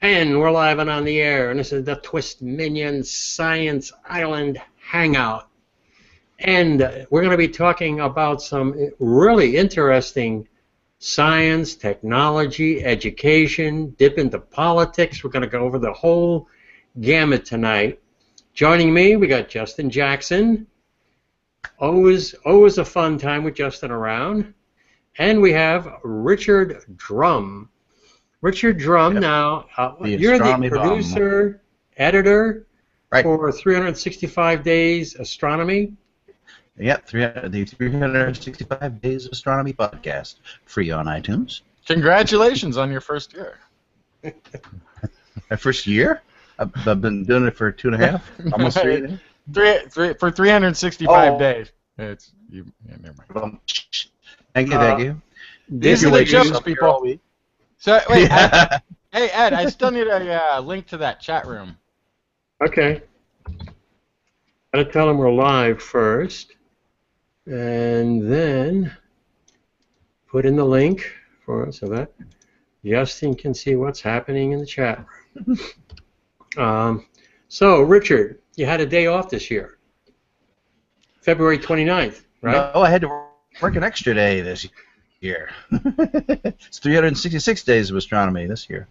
And we're live and on the air, and this is the TWIS Minion Science Island Hangout. And we're going to be talking about some really interesting science, technology, education, dip into politics. We're going to go over the whole gamut tonight. Joining me, we got Justin Jackson. Always a fun time with Justin around. And we have Richard Drumm. Richard Drumm, Yep. Now, you're the producer, editor for 365 Days Astronomy. Yep, the 365 Days of Astronomy podcast, free on iTunes. Congratulations on your first year. My first year? I've been doing it for 2.5, almost 3. For 365 days. It's you. Yeah, never mind. Thank you. These are the jokes, people. So wait, hey Ed, I still need a link to that chat room. Okay. Gotta tell them we're live first, and then put in the link for us so that Justin can see what's happening in the chat room. So, Richard, you had a day off this year, February 29th, right? No, I had to work an extra day this year. It's 366 days of astronomy this year.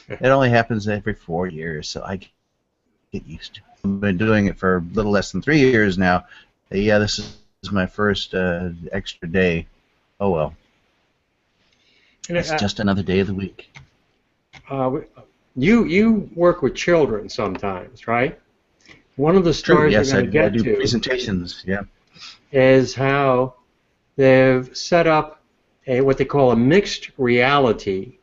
It only happens every 4 years, so I get used to it. I've been doing it for a little less than 3 years now. Yeah, this is my first extra day. Oh well. It's just another day of the week. You work with children sometimes, right? One of the stories Yes, we're going to get I do to presentations. Yeah. is how they've set up what they call a mixed reality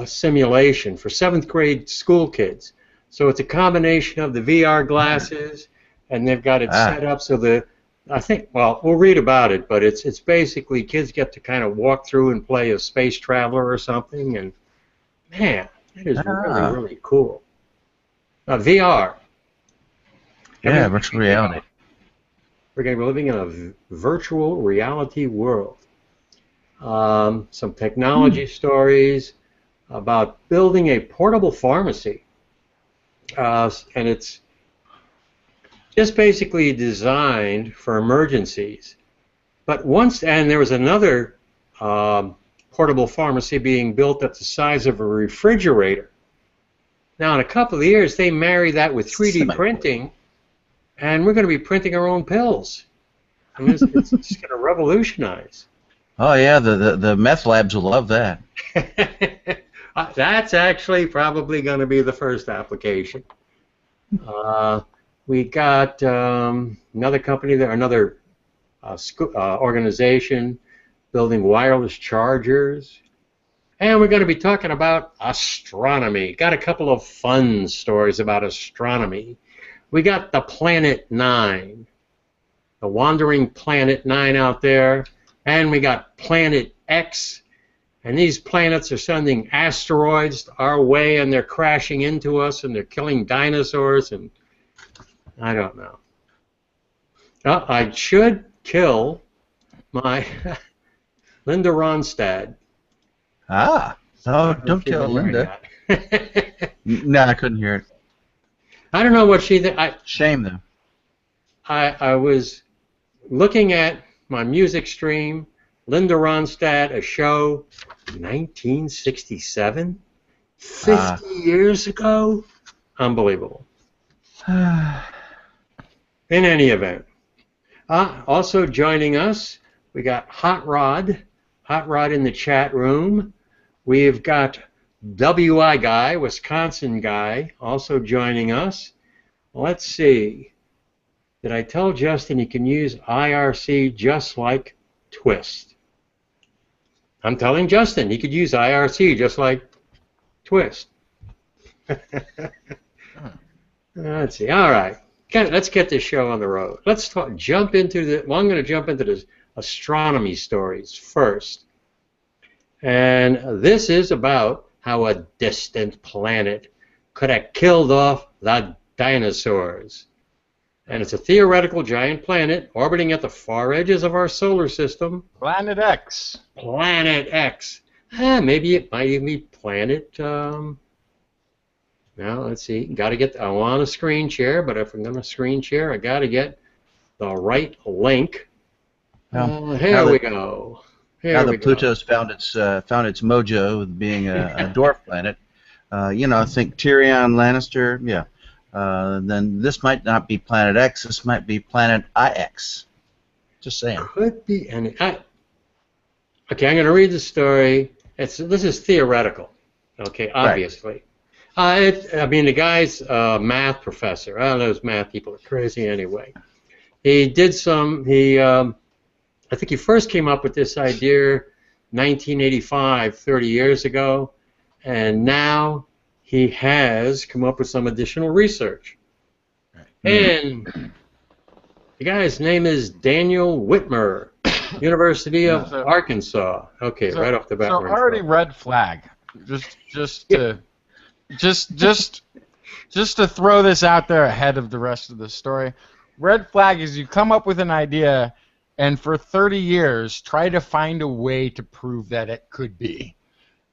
simulation for 7th grade school kids. So it's a combination of the VR glasses, and they've got it set up so that we'll read about it, but it's basically kids get to kind of walk through and play a space traveler or something, and man, it is really cool. VR. Yeah, virtual reality. We're going to be living in a virtual reality world. Some technology stories about building a portable pharmacy. And it's just basically designed for emergencies. But and there was another portable pharmacy being built that's the size of a refrigerator. Now, in a couple of years, they marry that with 3D printing, and we're going to be printing our own pills. I mean, it's just going to revolutionize. Oh yeah, the meth labs will love that. That's actually probably going to be the first application. We got another company there, another organization building wireless chargers. And we're going to be talking about astronomy. Got a couple of fun stories about astronomy. We got the Planet 9, the wandering Planet 9 out there. And we got Planet X. And these planets are sending asteroids our way, and they're crashing into us, and they're killing dinosaurs, and I don't know. I should kill my Linda Ronstadt. No, don't kill Linda. No, I couldn't hear it. I don't know what she thinks. Shame, though. I was looking at my music stream, Linda Ronstadt, a show, 1967, 50 years ago. Unbelievable. In any event, also joining us, we got Hot Rod in the chat room. We've got WI Guy, Wisconsin Guy, also joining us. Let's see. Did I tell Justin he can use IRC just like TWIS? I'm telling Justin he could use IRC just like TWIS. Let's see. All right. Let's get this show on the road. Let's jump into the. Well, I'm going to jump into the astronomy stories first. And this is about how a distant planet could have killed off the dinosaurs. And it's a theoretical giant planet orbiting at the far edges of our solar system. Planet X. Planet X. Maybe it might even be planet. Now let's see. Got to get. I want a screen share, but if I'm going to screen share, I got to get the right link. Here we go. Now that Pluto's found its mojo with being a dwarf planet, think Tyrion Lannister. Yeah. Then this might not be Planet X. This might be Planet IX. Just saying. Could be any. Okay, I'm going to read the story. This is theoretical. Okay, obviously. Right. The guy's a math professor. I don't know, those math people are crazy anyway. He did some. I think he first came up with this idea 1985, 30 years ago, and now he has come up with some additional research. And the guy's name is Daniel Whitmer, University of Arkansas. Okay, right off the bat. So already red flag. Just to throw this out there ahead of the rest of the story. Red flag is you come up with an idea and for 30 years try to find a way to prove that it could be.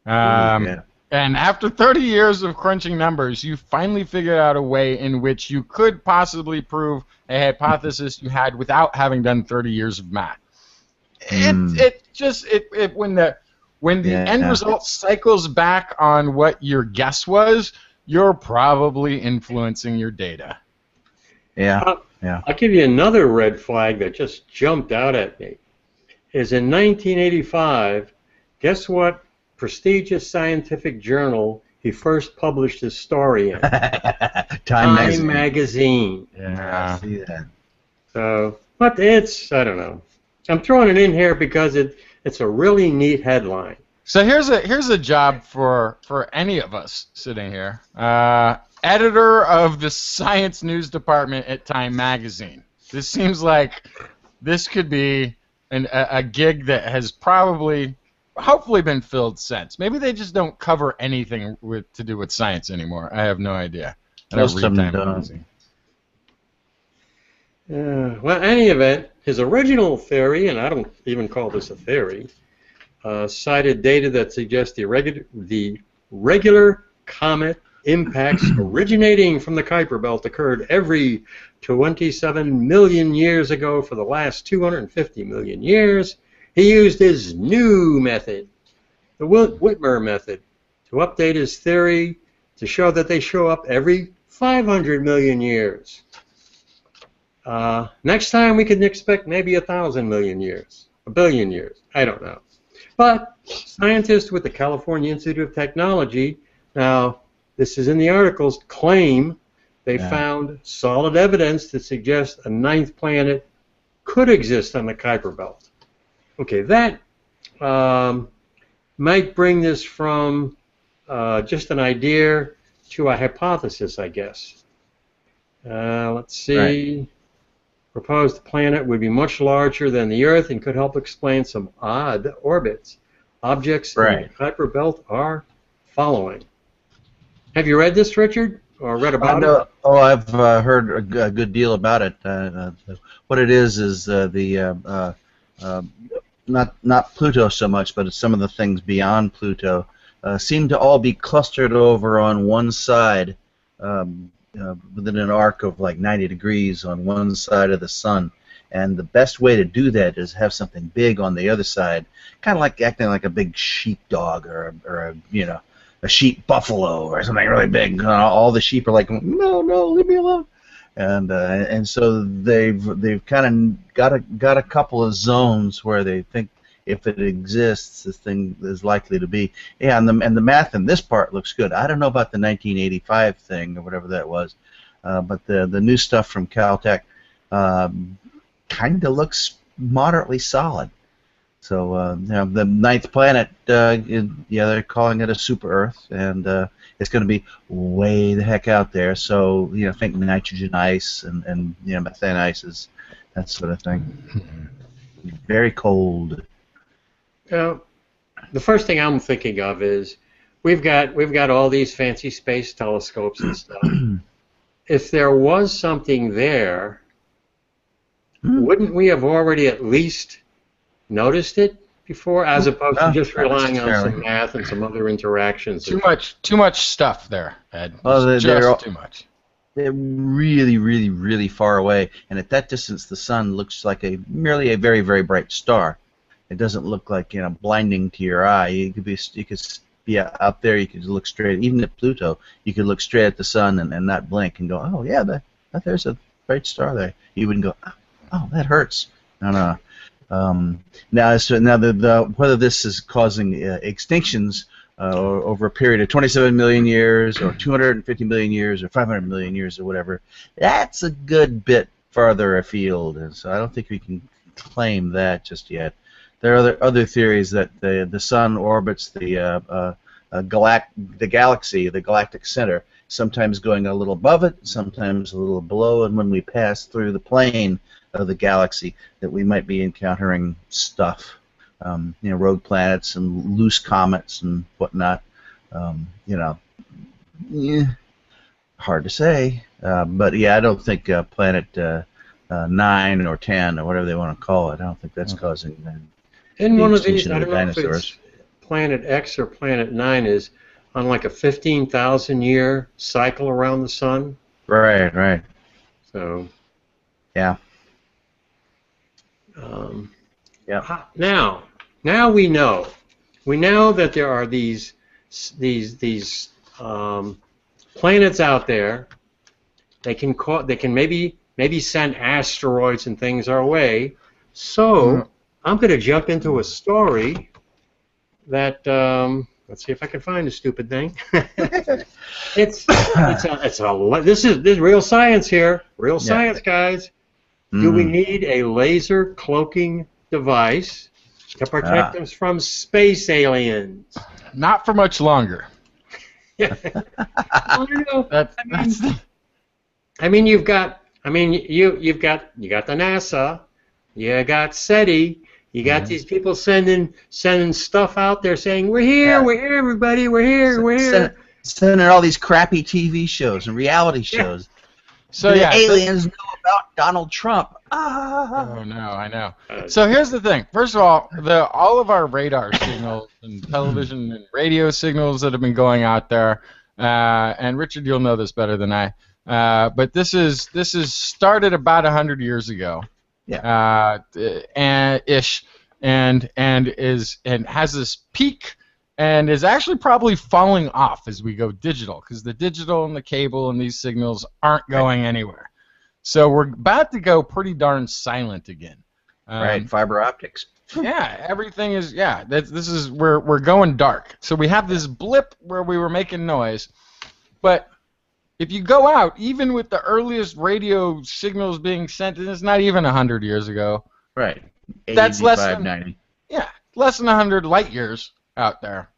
And after 30 years of crunching numbers, you finally figured out a way in which you could possibly prove a hypothesis you had without having done 30 years of math. When the end result cycles back on what your guess was, you're probably influencing your data. I'll give you another red flag that just jumped out at me. Is in 1985, guess what prestigious scientific journal he first published his story in? Time magazine. Yeah, I see that. So, but I don't know. I'm throwing it in here because it's a really neat headline. So here's a job for any of us sitting here. Editor of the science news department at Time magazine. This seems like this could be a gig that has hopefully been filled since. Maybe they just don't cover anything to do with science anymore. I have no idea. I don't read Time magazine. Well, in any event, his original theory, and I don't even call this a theory, cited data that suggests the regular comet impacts originating from the Kuiper Belt occurred every 27 million years ago for the last 250 million years. He used his new method, the Whitmer method, to update his theory to show that they show up every 500 million years. Next time we can expect maybe 1,000 million years, 1 billion years, I don't know. But scientists with the California Institute of Technology, now this is in the articles, claim they found solid evidence to suggest a ninth planet could exist on the Kuiper Belt. Okay, that might bring this from just an idea to a hypothesis, I guess. Let's see. Right. Proposed planet would be much larger than the Earth and could help explain some odd orbits. Objects in the Kuiper Belt are following. Have you read this, Richard, or read about it? Oh, I've heard a good deal about it. What it is not Pluto so much, but it's some of the things beyond Pluto seem to all be clustered over on one side, within an arc of like 90 degrees on one side of the sun. And the best way to do that is have something big on the other side, kind of like acting like a big sheepdog or a sheep buffalo or something really big. All the sheep are like, no, leave me alone. And so they've kind of got a couple of zones where they think if it exists, this thing is likely to be. Yeah, and the math in this part looks good. I don't know about the 1985 thing or whatever that was, but the new stuff from Caltech kind of looks moderately solid. So the ninth planet, they're calling it a super Earth, and it's going to be way the heck out there. So think nitrogen ice and methane ices, that sort of thing. Very cold. The first thing I'm thinking of is we've got all these fancy space telescopes and stuff. If there was something there, wouldn't we have already at least noticed it? before, as opposed to just not relying on necessarily. some math and some other interactions. Too much stuff there, Ed. Well, It's just too much. They're really, really, really far away, and at that distance, the sun looks like merely a very, very bright star. It doesn't look like blinding to your eye. You could be out there. You could look straight. Even at Pluto, you could look straight at the sun and not blink and go, oh yeah, there's a bright star there. You wouldn't go, oh, that hurts. No. Now, whether this is causing extinctions over a period of 27 million years, or 250 million years, or 500 million years, or whatever, that's a good bit farther afield, and so I don't think we can claim that just yet. There are other theories that the sun orbits the galaxy, the galactic center, sometimes going a little above it, sometimes a little below, and when we pass through the plane of the galaxy, that we might be encountering stuff. Rogue planets and loose comets and whatnot. Hard to say, but yeah, I don't think Planet 9 or 10 or whatever they want to call it. I don't think that's causing In the one of these, extinction I of don't the know if dinosaurs. it's Planet X or Planet 9 is on like a 15,000 year cycle around the sun. Right. So. Yeah. Now we know. We know that there are these planets out there. They can maybe send asteroids and things our way. So I'm going to jump into a story that let's see if I can find the stupid thing. This is real science here. Real science, guys. Do we need a laser cloaking device to protect us from space aliens? Not for much longer. I don't know. You've got the NASA, you got SETI, you got these people sending stuff out there saying we're here, everybody, we're here. Sending all these crappy TV shows and reality shows. So the aliens know about Donald Trump. Oh no, I know. So here's the thing. First of all, all of our radar signals and television and radio signals that have been going out there, and Richard, you'll know this better than I. But this is started about 100 years ago. Yeah. And has this peak. And is actually probably falling off as we go digital, because the digital and the cable and these signals aren't going anywhere. So we're about to go pretty darn silent again. Right, fiber optics. Yeah, everything is. Yeah, we're going dark. So we have this blip where we were making noise, but if you go out, even with the earliest radio signals being sent, and it's not even 100 years ago. Right. That's less than 90. Yeah, less than 100 light years out there.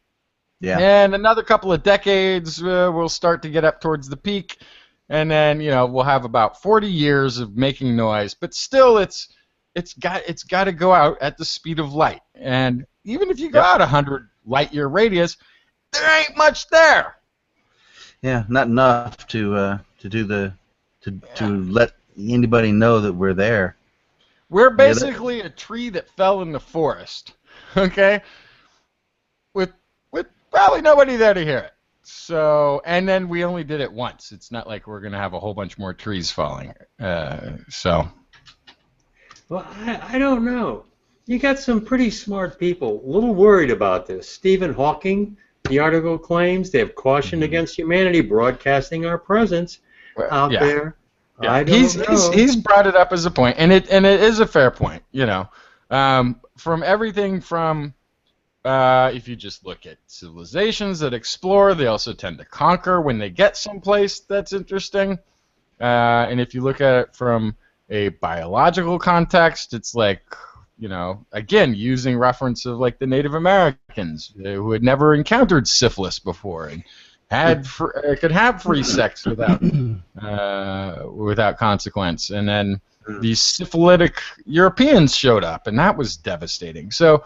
Yeah. And another couple of decades, we'll start to get up towards the peak, and then we'll have about 40 years of making noise. But still, it's got to go out at the speed of light. And even if you go out 100 light year radius, there ain't much there. Yeah, not enough to let anybody know that we're there. We're basically a tree that fell in the forest. Okay. With probably nobody there to hear it. So, and then we only did it once. It's not like we're going to have a whole bunch more trees falling. Well, I don't know. You got some pretty smart people a little worried about this. Stephen Hawking, the article claims they have cautioned against humanity broadcasting our presence out there. Yeah. I don't know. He's brought it up as a point, and it is a fair point. From everything from if you just look at civilizations that explore, they also tend to conquer when they get someplace that's interesting. And if you look at it from a biological context, it's like, again, using reference of like the Native Americans who had never encountered syphilis before and could have free sex without consequence. And then these syphilitic Europeans showed up, and that was devastating. So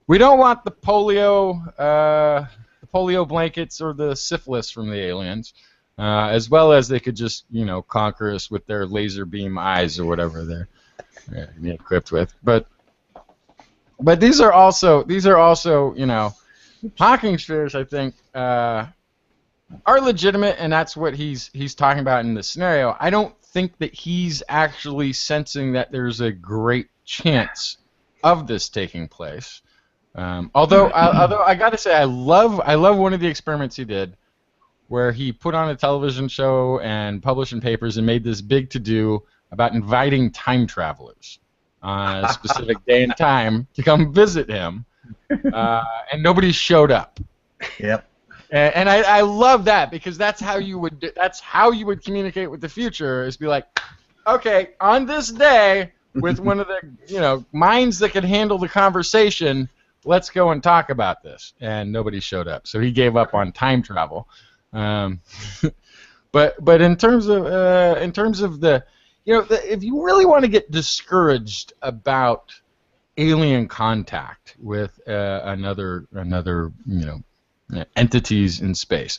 we don't want the polio blankets or the syphilis from the aliens, as well as they could just, conquer us with their laser beam eyes or whatever they're equipped with. But But these are also you know, Hawking spheres, I think, are legitimate, and that's what he's talking about in this scenario. I don't think that he's actually sensing that there's a great chance of this taking place. Although I got to say, I love one of the experiments he did, where he put on a television show and published in papers and made this big to-do about inviting time travelers on a specific day and time to come visit him, and nobody showed up. Yep. And I love that, because that's how you would communicate with the future, is be like, okay, on this day, with one of the minds that could handle the conversation, let's go and talk about this. And nobody showed up, so he gave up on time travel. But in terms of the if you really want to get discouraged about alien contact with another entities in space,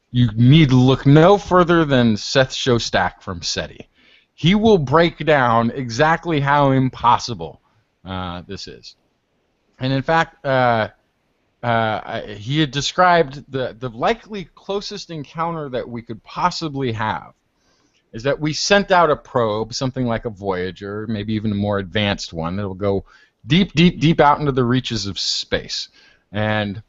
you need to look no further than Seth Shostak from SETI. He will break down exactly how impossible this is. And in fact, he had described the likely closest encounter that we could possibly have is that we sent out a probe, something like a Voyager, maybe even a more advanced one, that will go deep, deep, deep out into the reaches of space. And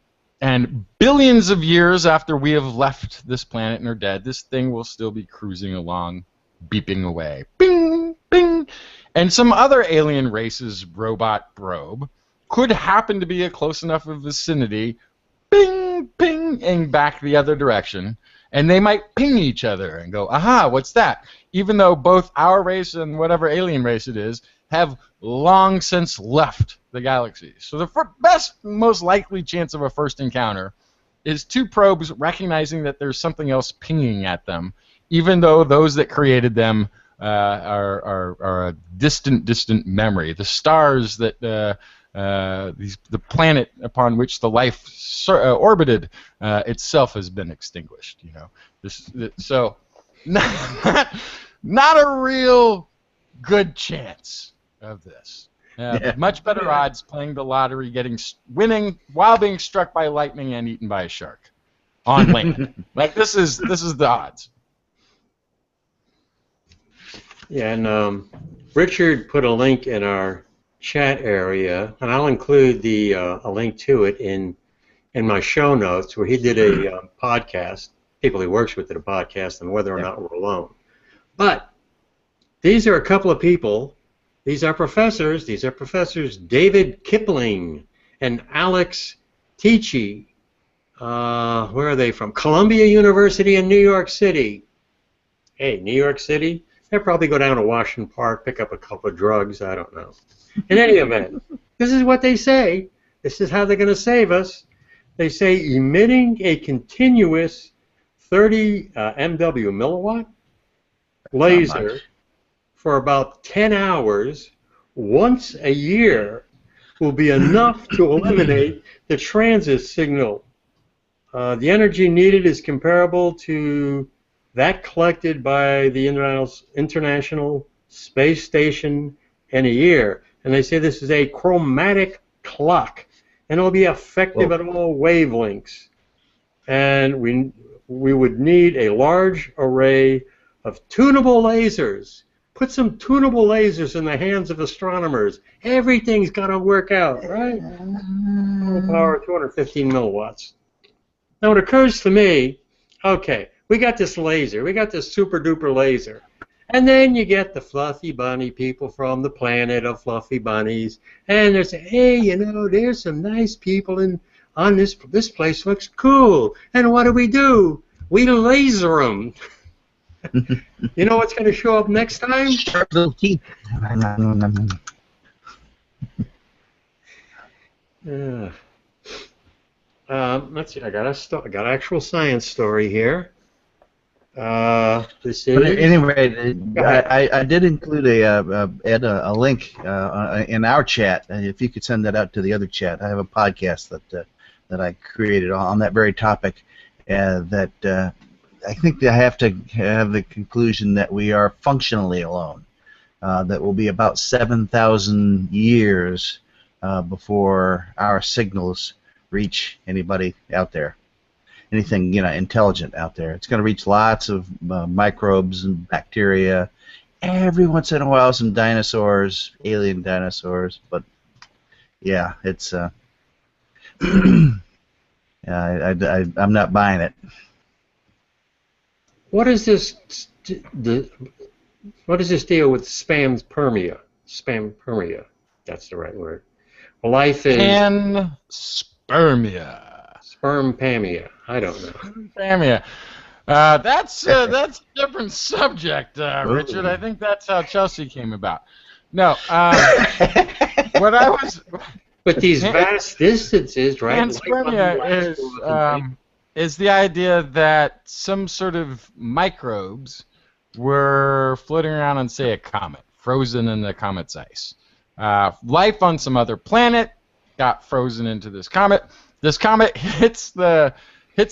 billions of years after we have left this planet and are dead, this thing will still be cruising along, beeping away. Bing, bing. And some other alien race's robot probe could happen to be a close enough of vicinity, bing, ping, and back the other direction. And they might ping each other and go, aha, what's that? Even though both our race and whatever alien race it is have long since left the galaxy. So the best, most likely chance of a first encounter is two probes recognizing that there's something else pinging at them, even though those that created them are a distant memory. The stars that the planet upon which the life orbited itself has been extinguished. So not a real good chance of this. But much better odds playing the lottery, winning while being struck by lightning and eaten by a shark on land. Like this is the odds. Yeah, and Richard put a link in our chat area, and I'll include a link to it in my show notes, where he did a podcast. People he works with did a podcast on whether or not we're alone. But these are a couple of people. These are professors. These are Professors David Kipling and Alex Tichy. Where are they from? Columbia University in New York City. Hey, New York City? They'll probably go down to Washington Park, pick up a couple of drugs. I don't know. In any event, this is what they say. This is how they're going to save us. They say emitting a continuous 30 MW milliwatt laser for about 10 hours once a year will be enough to eliminate the transit signal. The energy needed is comparable to that collected by the International Space Station in a year. And they say this is a chromatic clock, and it will be effective at all wavelengths. And we would need a large array of tunable lasers. Put some tunable lasers in the hands of astronomers. Everything's got to work out, right? Total power 215 milliwatts. Now it occurs to me, okay, we got this laser, we got this super duper laser, and then you get the fluffy bunny people from the planet of fluffy bunnies, and they say, hey, there's some nice people on this place looks cool, and what do? We laser them. You know what's going to show up next time? Sharp little teeth. Let's see. I got an actual science story here. This is. But anyway, I did include add a link in our chat. If you could send that out to the other chat, I have a podcast that I created on that very topic. That I think I have to have the conclusion that we are functionally alone. That will be about 7,000 years before our signals reach anybody out there, anything intelligent out there. It's going to reach lots of microbes and bacteria. Every once in a while, some dinosaurs, alien dinosaurs, but yeah, it's I'm not buying it. What is this? What is this deal with spampermia? Spampermia. That's the right word. Life is Panspermia. Spermpamia. I don't know. Spermpamia. That's a different subject, Richard. I think that's how Chelsea came about. No, what I was. But these vast distances, right? Panspermia is the idea that some sort of microbes were floating around on, say, a comet, frozen in the comet's ice. Life on some other planet got frozen into this comet. This comet hits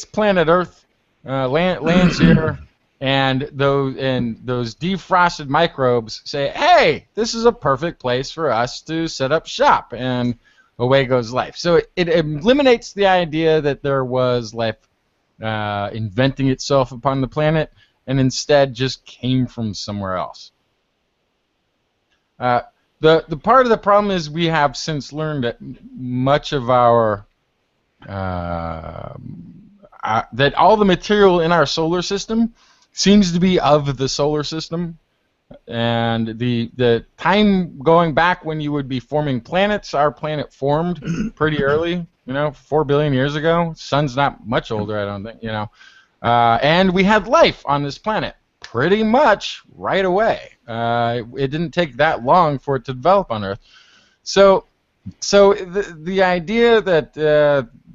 planet Earth, lands here, and those defrosted microbes say, "Hey, this is a perfect place for us to set up shop," and away goes life. So it eliminates the idea that there was life inventing itself upon the planet, and instead just came from somewhere else. The part of the problem is we have since learned that much of our that all the material in our solar system seems to be of the solar system, and the time going back when you would be forming planets, our planet formed pretty early, 4 billion years ago. Sun's not much older, I don't think, and we had life on this planet pretty much right away. It didn't take that long for it to develop on Earth. So the idea that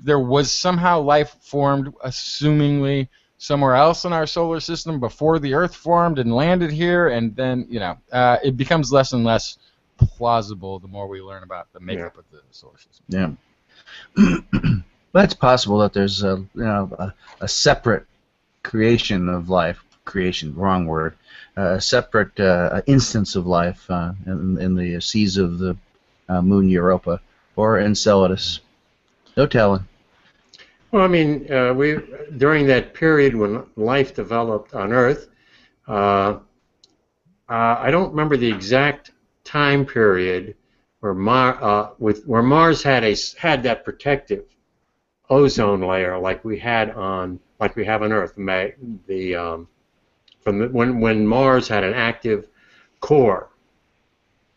there was somehow life formed, assumingly somewhere else in our solar system before the Earth formed and landed here, and then it becomes less and less plausible the more we learn about the makeup of the solar system. Yeah, but it's possible that there's a separate creation of life. Creation, wrong word. A separate instance of life in the seas of the moon Europa or Enceladus. No telling. Well, I mean, during that period when life developed on Earth, I don't remember the exact time period where Mars had that protective ozone layer like we have on Earth. When Mars had an active core.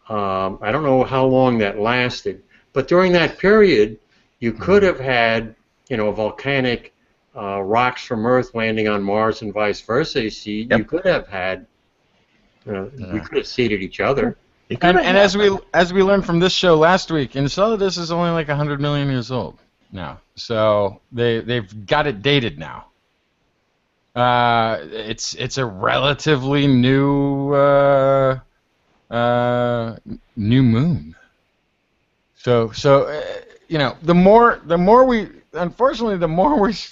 I don't know how long that lasted, but during that period, you could have had, volcanic rocks from Earth landing on Mars and vice versa. You see, you could have had, we could have seeded each other. And as we learned from this show last week, Enceladus is only like 100 million years old now, so they've got it dated now. It's a relatively new new moon. So the more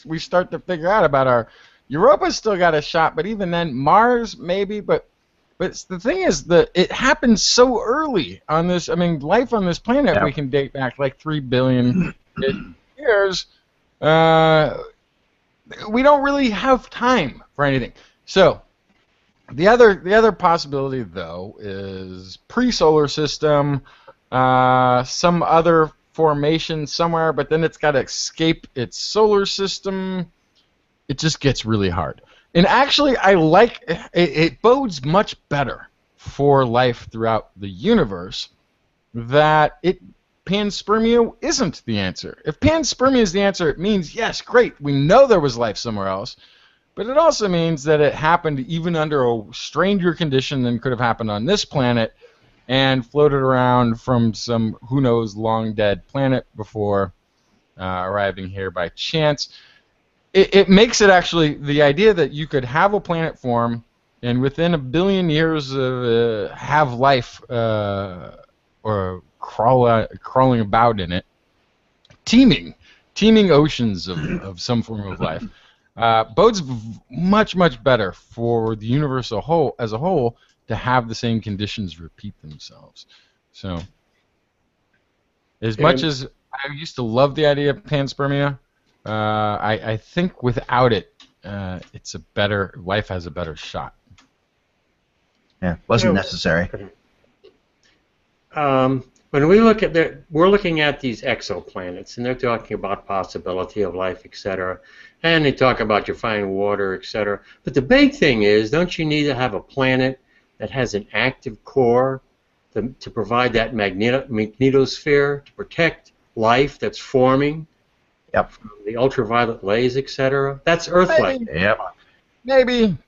we start to figure out about our Europa's still got a shot, but even then Mars maybe, but the thing is that it happened so early on this. I mean, life on this planet we can date back like 3 billion years. We don't really have time for anything. So the other possibility though is pre-solar system, some other formation somewhere, but then it's got to escape its solar system. It just gets really hard. And actually, I like it bodes much better for life throughout the universe that panspermia isn't the answer. If panspermia is the answer, it means, yes, great, we know there was life somewhere else, but it also means that it happened even under a stranger condition than could have happened on this planet and floated around from some, who knows, long-dead planet before arriving here by chance. It makes it actually, the idea that you could have a planet form and within 1 billion years have life or crawling about in it, teeming oceans of some form of life, bodes much better for the universe as a whole to have the same conditions repeat themselves. So As much And as I used to love the idea of panspermia, I think without it, life has a better shot. Yeah, wasn't you necessary. when we look at we're looking at these exoplanets, and they're talking about possibility of life, etc. And they talk about you find water, etc. But the big thing is, don't you need to have a planet that has an active core to provide that magnetosphere to protect life that's forming Yep. from the ultraviolet rays, etc.? That's Earth-like. Maybe, Yep. maybe.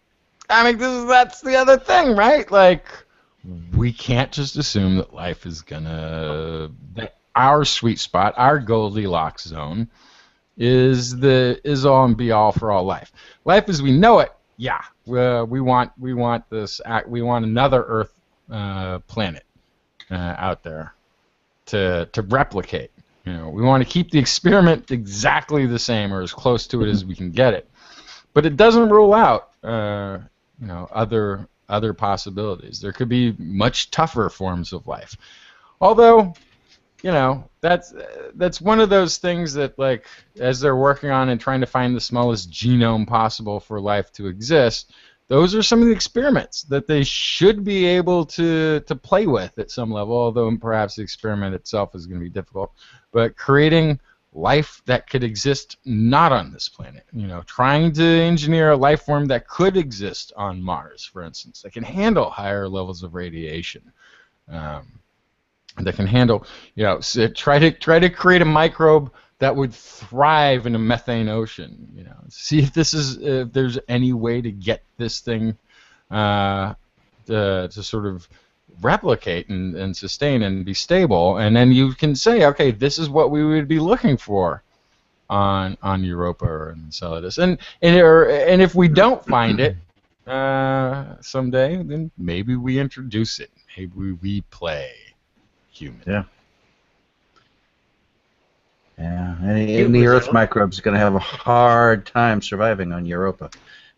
I mean, that's the other thing, right? Like, we can't just assume that life is that our sweet spot, our Goldilocks zone, is all and be all for all life. Life as we know it, yeah. We want another Earth planet out there to replicate. You know, we want to keep the experiment exactly the same or as close to it as we can get it. But it doesn't rule out other possibilities. There could be much tougher forms of life. Although, that's one of those things that, like, as they're working on and trying to find the smallest genome possible for life to exist, those are some of the experiments that they should be able to play with at some level, although perhaps the experiment itself is going to be difficult. But creating life that could exist not on this planet, trying to engineer a life form that could exist on Mars, for instance, that can handle higher levels of radiation, that can handle, try to create a microbe that would thrive in a methane ocean. See if there's any way to get this thing to sort of replicate and sustain and be stable, and then you can say, okay, this is what we would be looking for on Europa or Enceladus, and if we don't find it someday, then maybe we introduce it. Maybe we play human. Yeah. Yeah, and the Earth microbes are going to have a hard time surviving on Europa.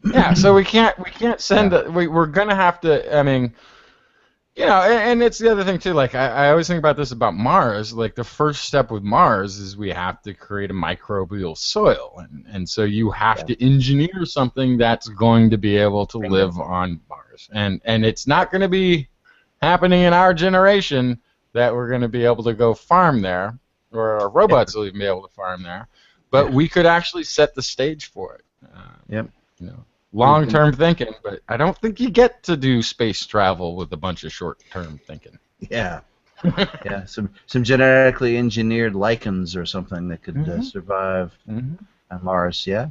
Yeah, so we can't send we're going to have to, I mean, and it's the other thing too, like I always think about this about Mars, like the first step with Mars is we have to create a microbial soil, and so you have to engineer something that's going to be able to live on Mars, and it's not going to be happening in our generation that we're going to be able to go farm there, or our robots will even be able to farm there, but we could actually set the stage for it. Long-term thinking, but I don't think you get to do space travel with a bunch of short-term thinking. Yeah. Yeah, some genetically engineered lichens or something that could survive on Mars, yeah?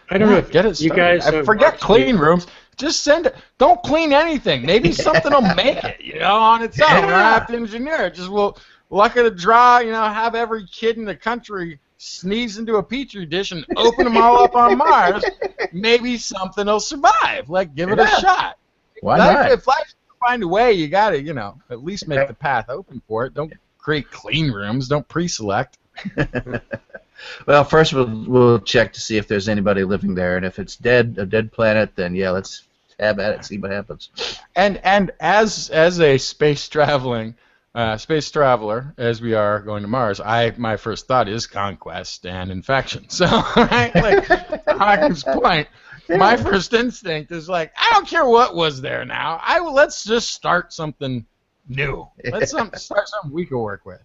I don't know if get it you guys forget clean rooms. Just send it. Don't clean anything. Maybe something will make it, on its own. We don't have to engineer it. Just we'll luck of the draw, have every kid in the country sneeze into a petri dish and open them all up on Mars. Maybe something will survive. Like, give it a shot. Why not? If life find a way, you got to, at least make the path open for it. Don't create clean rooms. Don't pre-select. Well, first we'll check to see if there's anybody living there, and if it's a dead planet, then yeah, let's have at it, see what happens. And as a space traveler, as we are going to Mars, my first thought is conquest and infection. So, right, like Hawkins' point, my first instinct is like, I don't care what was there now. Let's just start something new. Let's start something we can work with.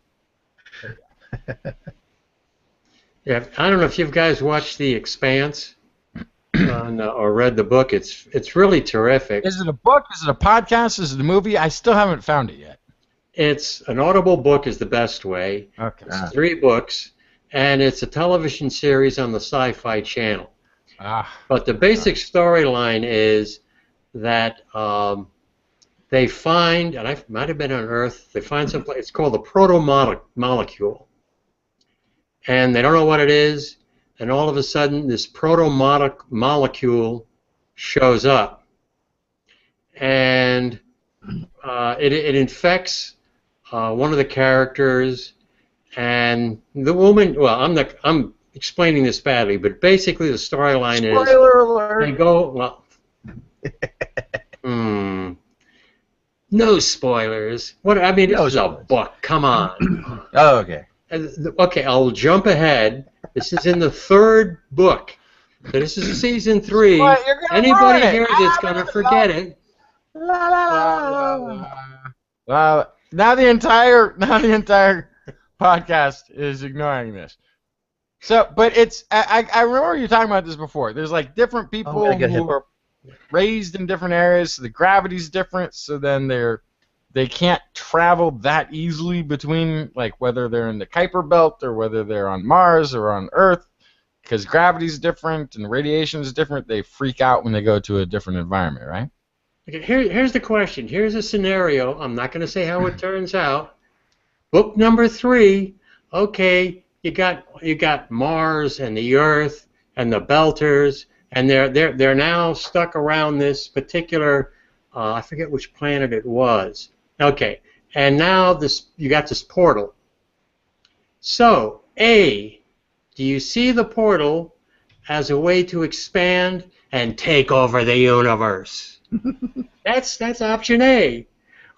Yeah, I don't know if you guys watched The Expanse or read the book. It's really terrific. Is it a book? Is it a podcast? Is it a movie? I still haven't found it yet. It's an audible book is the best way. Okay. It's 3 books, and it's a television series on the Sci-Fi Channel. But the basic storyline is that they find, and I might have been on Earth, they find someplace, it's called the proto-molecule. And they don't know what it is, and all of a sudden this proto-molecule shows up. And it infects one of the characters, and the woman, well, I'm explaining this badly, but basically the storyline is, spoiler alert. they go, well, No spoilers. What? I mean, this No is a spoilers. book. Come on. Oh, okay. Okay, I'll jump ahead. This is in the third book. So this is season 3. What? You're gonna ruin Anybody it. hears it's gonna forget it. La, la, La, la, la, la. la. Well, now the entire podcast is ignoring this. So, but it's I remember you talking about this before. There's like different people I'm gonna get who are raised in different areas, so the gravity's different. So then they can't travel that easily between, like, whether they're in the Kuiper Belt or whether they're on Mars or on Earth, because gravity's different and radiation is different. They freak out when they go to a different environment, right? Okay, here's the question. Here's a scenario. I'm not going to say how it turns out. Book number 3. Okay, you got Mars and the Earth and the Belters, and they're now stuck around this particular. I forget which planet it was. Okay, and now you got this portal. So, A, do you see the portal as a way to expand and take over the universe? That's option A.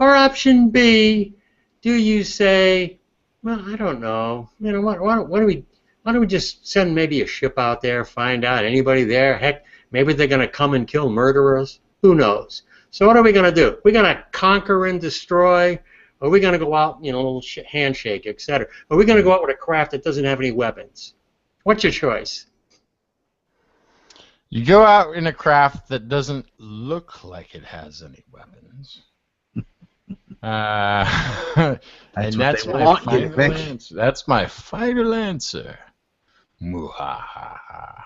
Or option B, do you say, well, I don't know. You know, why don't we just send maybe a ship out there, find out anybody there? Heck, maybe they're going to come and kill murderers. Who knows? So what are we going to do? We're going to conquer and destroy? Or are we going to go out, you know, a little handshake, etc.? Or are we going to go out with a craft that doesn't have any weapons? What's your choice? You go out in a craft that doesn't look like it has any weapons. And that's they my want you to final think. answer. That's my final answer. Muhahaha.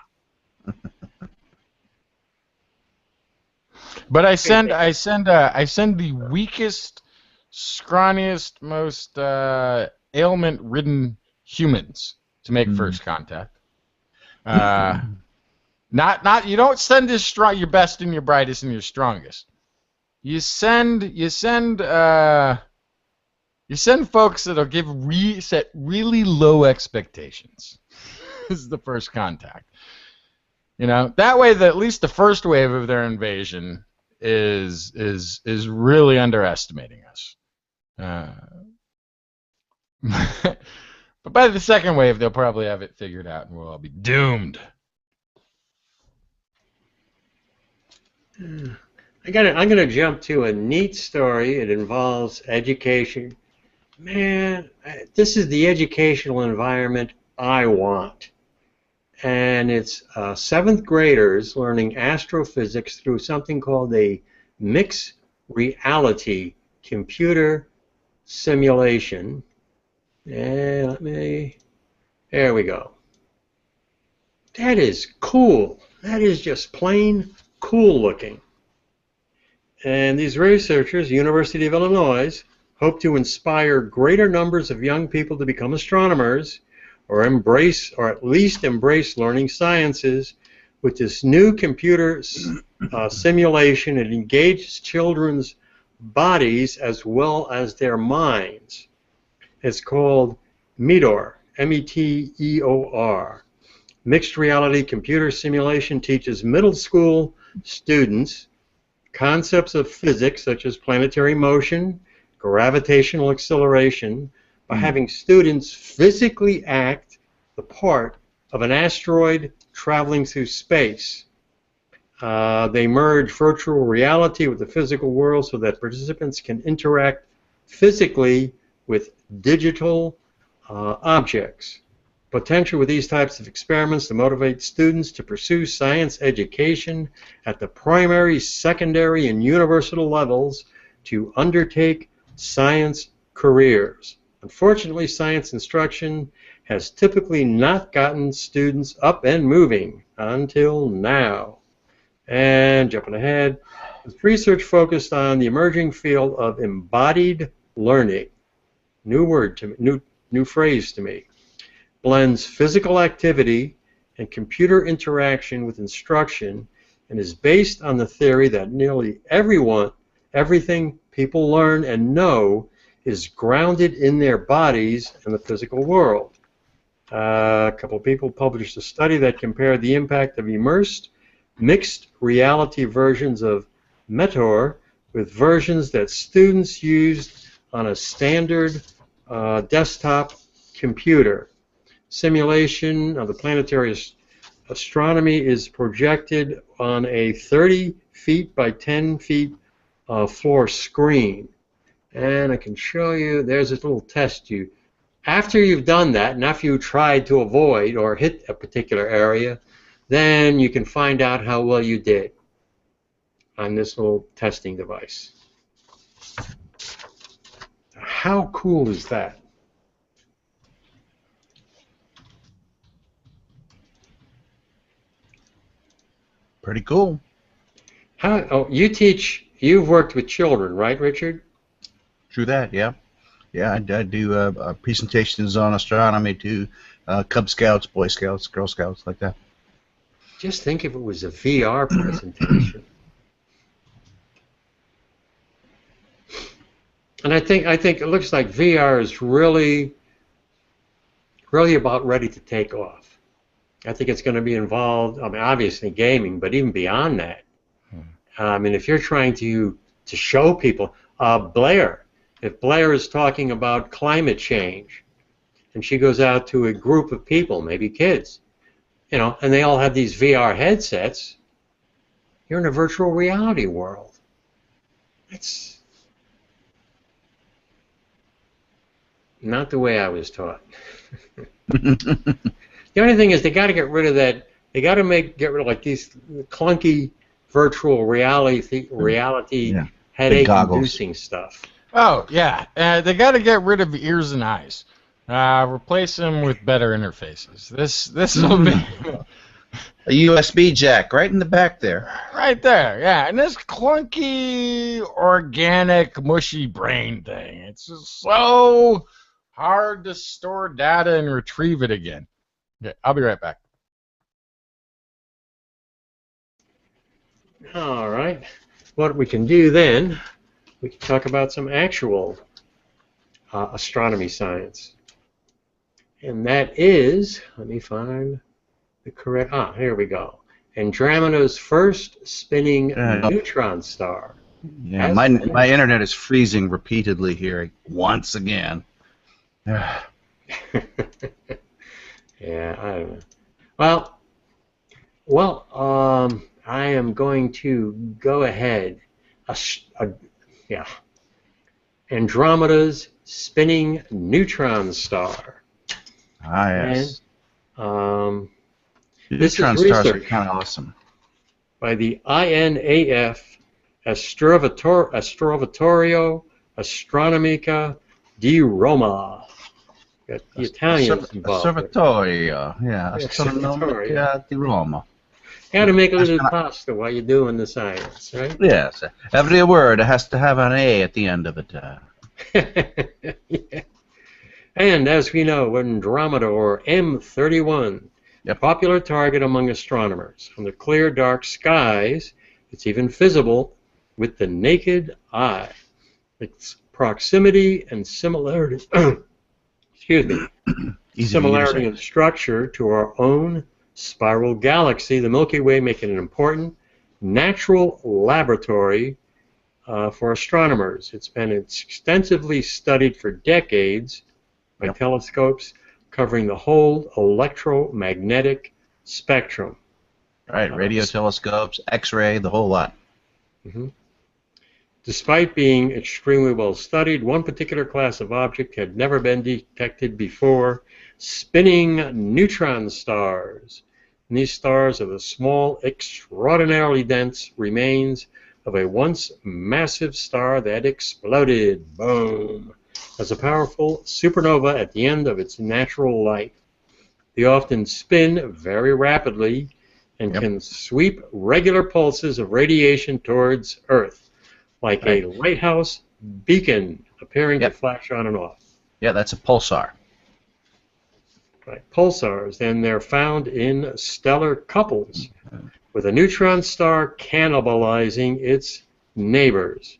But I send the weakest, scrawniest, most ailment-ridden humans to make first contact. Not you don't send your best and your brightest and your strongest. You send folks that'll set really low expectations. This is the first contact. You know, that way at least the first wave of their invasion is really underestimating us. But by the second wave, they'll probably have it figured out, and we'll all be doomed. I'm gonna jump to a neat story. It involves education. Man, this is the educational environment I want. And it's 7th graders learning astrophysics through something called a mixed reality computer simulation. And there we go. That is cool. That is just plain cool looking. And these researchers, University of Illinois, hope to inspire greater numbers of young people to become astronomers or at least embrace learning sciences with this new computer simulation. It engages children's bodies as well as their minds. It's called METEOR, METEOR. Mixed reality computer simulation teaches middle school students concepts of physics such as planetary motion, gravitational acceleration, by having students physically act the part of an asteroid traveling through space. They merge virtual reality with the physical world so that participants can interact physically with digital objects. Potential with these types of experiments to motivate students to pursue science education at the primary, secondary, and university levels to undertake science careers. Unfortunately, science instruction has typically not gotten students up and moving until now. And jumping ahead, this research focused on the emerging field of embodied learning. New word to me, new phrase to me. Blends physical activity and computer interaction with instruction, and is based on the theory that nearly everything people learn and know is grounded in their bodies and the physical world. A couple of people published a study that compared the impact of immersed, mixed reality versions of METEOR with versions that students used on a standard desktop computer. Simulation of the planetary astronomy is projected on a 30 feet by 10 feet floor screen. And I can show you, there's this little test. After you've done that, and after you tried to avoid or hit a particular area, then you can find out how well you did on this little testing device. How cool is that? Pretty cool. You've worked with children, right, Richard? True that, yeah. Yeah, I do presentations on astronomy to Cub Scouts, Boy Scouts, Girl Scouts, like that. Just think if it was a VR presentation. And I think it looks like VR is really about ready to take off. I think it's going to be involved, I mean, obviously gaming, but even beyond that. I mean, if you're trying to show people, if Blair is talking about climate change, and she goes out to a group of people, maybe kids, and they all have these VR headsets, you're in a virtual reality world. That's not the way I was taught. The only thing is they got to get rid of that. They got to get rid of like these clunky virtual reality headache-inducing stuff. Oh yeah, they got to get rid of ears and eyes. Replace them with better interfaces. This will be a USB jack right in the back there. Right there, yeah. And this clunky, organic, mushy brain thing. It's just so hard to store data and retrieve it again. Okay, I'll be right back. All right. What we can do then, we can talk about some actual astronomy science. And that is, let me find the correct, here we go. Andromeda's first spinning neutron star. Yeah, my internet is freezing repeatedly here once again. Yeah, I don't know. Well, I am going to go ahead. Andromeda's spinning neutron star. Yes. And, neutron stars are kind of awesome. By the INAF Osservatorio Astronomica di Roma. Got the Italians involved. Osservatorio, yeah, Astronomica di Roma. You got to make a little pasta while you're doing the science, right? Yes, every word has to have an A at the end of it. Yeah. And as we know, Andromeda, or M31, a popular target among astronomers. Under clear, dark skies, it's even visible with the naked eye. Its proximity and similarity, similarity in structure to our own spiral galaxy, the Milky Way, make it an important natural laboratory for astronomers. It's been extensively studied for decades by telescopes covering the whole electromagnetic spectrum. Right, radio telescopes, X-ray, the whole lot. Mm-hmm. Despite being extremely well studied, one particular class of object had never been detected before: spinning neutron stars. And these stars are the small, extraordinarily dense remains of a once massive star that exploded, boom, as a powerful supernova at the end of its natural life. They often spin very rapidly and can sweep regular pulses of radiation towards Earth, like a lighthouse beacon appearing to flash on and off. Yeah, that's a pulsar. Right, pulsars, and they're found in stellar couples, with a neutron star cannibalizing its neighbors.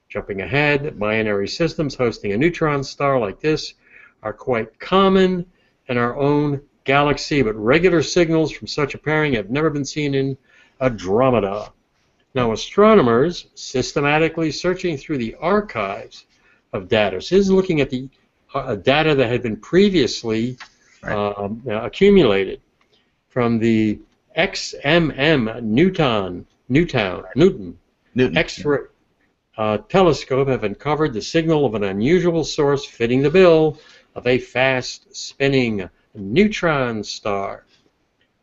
Jumping ahead, binary systems hosting a neutron star like this are quite common in our own galaxy, but regular signals from such a pairing have never been seen in Andromeda. Now, astronomers systematically searching through the archives of data. So this is looking at the data that had been previously accumulated from the XMM Newton X-ray telescope have uncovered the signal of an unusual source fitting the bill of a fast-spinning neutron star.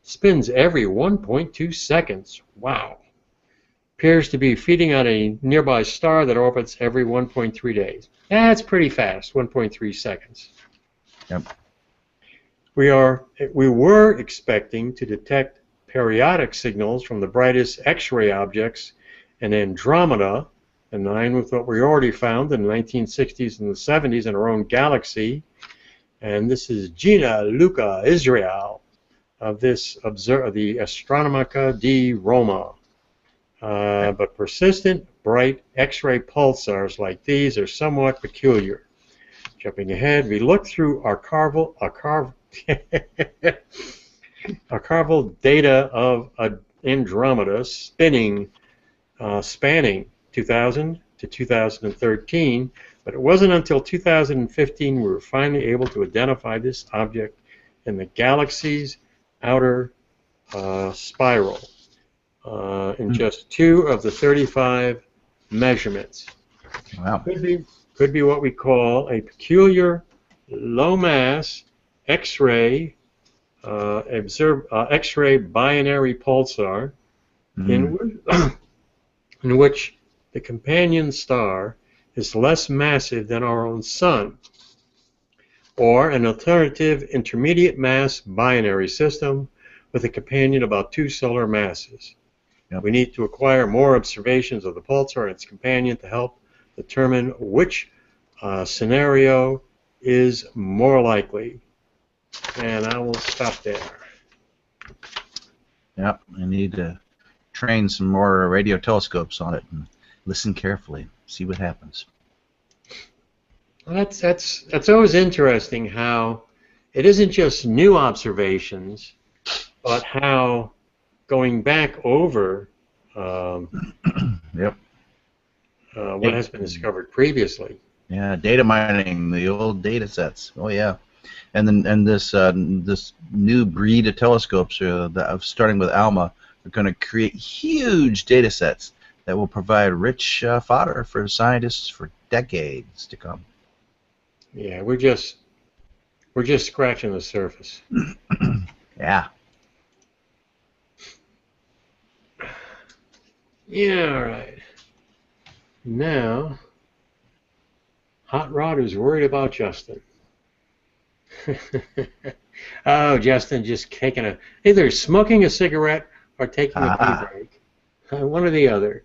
Spins every 1.2 seconds. Wow. Appears to be feeding on a nearby star that orbits every 1.3 days. That's pretty fast, 1.3 seconds. Yep. We were expecting to detect periodic signals from the brightest X-ray objects in Andromeda, in line with what we already found in the 1960s and the 70s in our own galaxy. And this is Gina Luca Israel of the Astronomica di Roma. But persistent, bright X-ray pulsars like these are somewhat peculiar. Jumping ahead, we look through archival data of Andromeda spanning 2000 to 2013, but it wasn't until 2015 we were finally able to identify this object in the galaxy's outer spiral in just 2 of the 35 measurements. Wow. Could be what we call a peculiar low-mass X-ray X-ray binary pulsar in which the companion star is less massive than our own sun, or an alternative intermediate mass binary system with a companion about 2 solar masses. Yep. We need to acquire more observations of the pulsar and its companion to help determine which scenario is more likely. And I will stop there. Yep, I need to train some more radio telescopes on it and listen carefully, see what happens. Well, that's always interesting how it isn't just new observations, but how going back over Yep. What has been discovered previously. Yeah, data mining, the old data sets. Oh yeah, and this this new breed of telescopes, starting with ALMA, are going to create huge data sets that will provide rich fodder for scientists for decades to come. Yeah, we're just scratching the surface. Yeah. Yeah, all right. Now, Hot Rod is worried about Justin. Oh, Justin just taking either smoking a cigarette or taking a pee break. One or the other.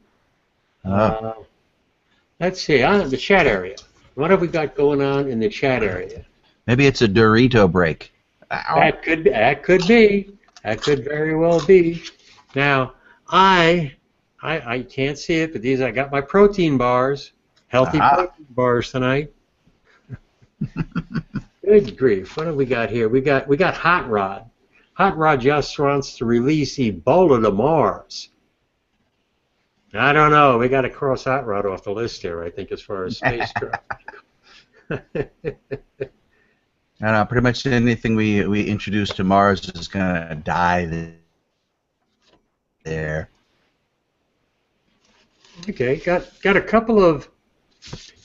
Let's see, the chat area. What have we got going on in the chat area? Maybe it's a Dorito break. Ow. That could be. That could very well be. Now, I can't see it, but I got my protein bars, healthy protein bars tonight. Good grief! What have we got here? We got Hot Rod. Hot Rod just wants to release Ebola to Mars. I don't know. We got to cross Hot Rod off the list here, I think, as far as spacecraft. I don't know, pretty much anything we introduce to Mars is going to die there. Okay, got a couple of.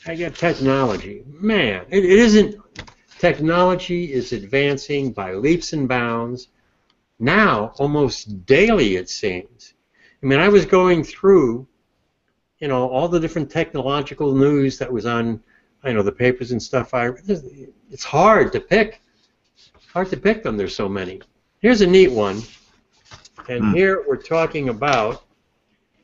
I got technology. Man, it isn't. Technology is advancing by leaps and bounds. Now, almost daily, it seems. I mean, I was going through, all the different technological news that was on, the papers and stuff. It's hard to pick. Hard to pick them. There's so many. Here's a neat one, and here we're talking about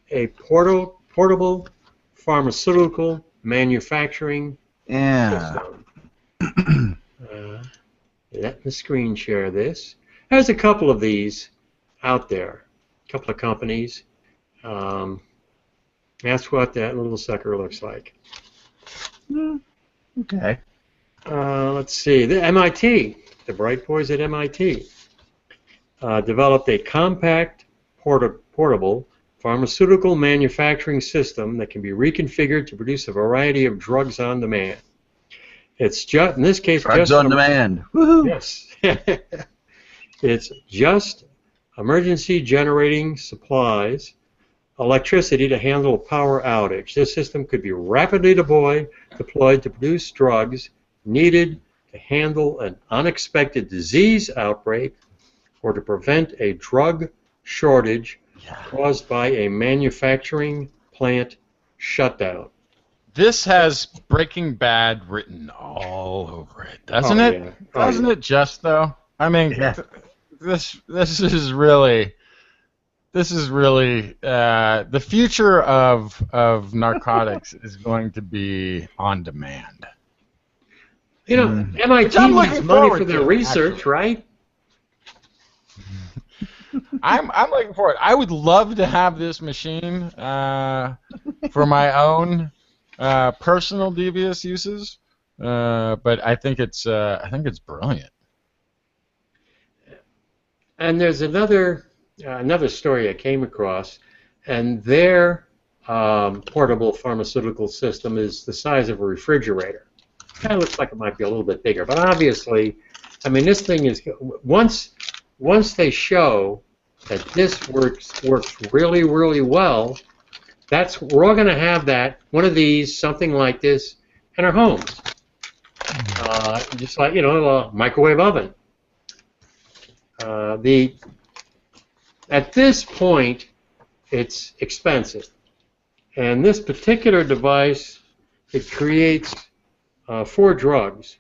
a portable pharmaceutical manufacturing system. Let me screen share this. There's a couple of these out there, a couple of companies. That's what that little sucker looks like. Okay. Let's see. The MIT, the bright boys at MIT, developed a compact portable pharmaceutical manufacturing system that can be reconfigured to produce a variety of drugs on demand. It's just, in this case, Drugs just on demand. Woohoo! Yes. It's just emergency generating supplies, electricity to handle a power outage. This system could be rapidly deployed to produce drugs needed to handle an unexpected disease outbreak or to prevent a drug shortage caused by a manufacturing plant shutdown. This has Breaking Bad written all over it, doesn't it? Yeah. Doesn't it just though? I mean, Yeah. this is really the future of narcotics is going to be on demand. You know, MIT I'm needs looking money forward for their to, research, actually. right? I'm looking forward. I would love to have this machine for my own personal devious uses, but I think it's brilliant. And there's another story I came across, and their portable pharmaceutical system is the size of a refrigerator. Kind of looks like it might be a little bit bigger, but obviously, I mean, this thing is once they show that this works really, really well, we're all going to have one of these, something like this, in our homes, just like a microwave oven. At this point, it's expensive, and this particular device, it creates 4 drugs.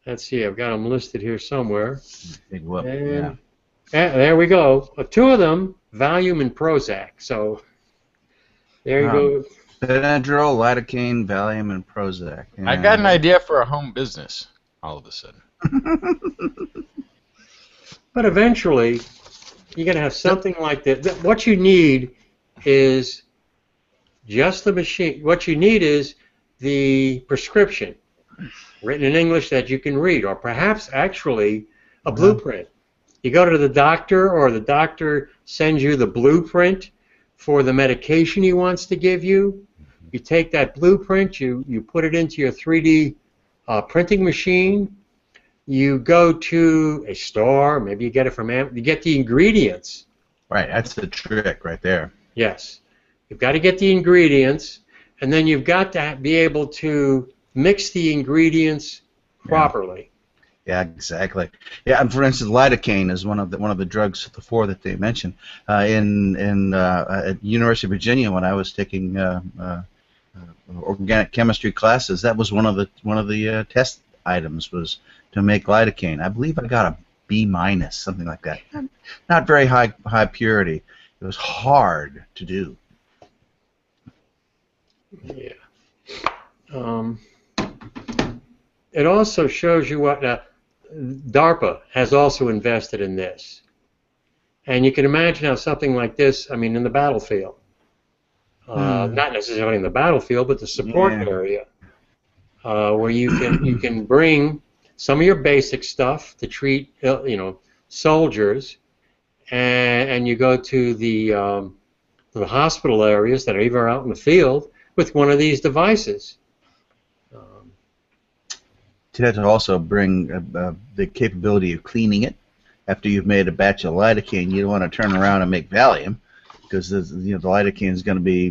Let's see, I've got them listed here somewhere. Big whoop. And there we go. 2 of them, Valium and Prozac. So there you go. Benadryl, lidocaine, Valium, and Prozac. Yeah. I got an idea for a home business all of a sudden. But eventually, you're going to have something like that. What you need is just the machine. What you need is the prescription written in English that you can read, or perhaps actually a blueprint. You go to the doctor, or the doctor sends you the blueprint for the medication he wants to give you. You take that blueprint, you put it into your 3D printing machine. You go to a store, maybe you get it from Amazon, you get the ingredients. Right, that's the trick right there. Yes. You've got to get the ingredients, and then you've got to be able to mix the ingredients properly. Yeah, exactly. Yeah, and for instance, lidocaine is one of the drugs, the 4 that they mentioned. At University of Virginia, when I was taking organic chemistry classes, that was one of the test items was to make lidocaine. I believe I got a B-, something like that. Not very high purity. It was hard to do. Yeah. It also shows you what DARPA has also invested in this. And you can imagine how something like this, I mean, in the battlefield, not necessarily in the battlefield, but the support area, where you can bring some of your basic stuff to treat soldiers, and you go to the hospital areas that are either out in the field with one of these devices. You have to also bring the capability of cleaning it. After you've made a batch of lidocaine, you don't want to turn around and make Valium, because the lidocaine is going to be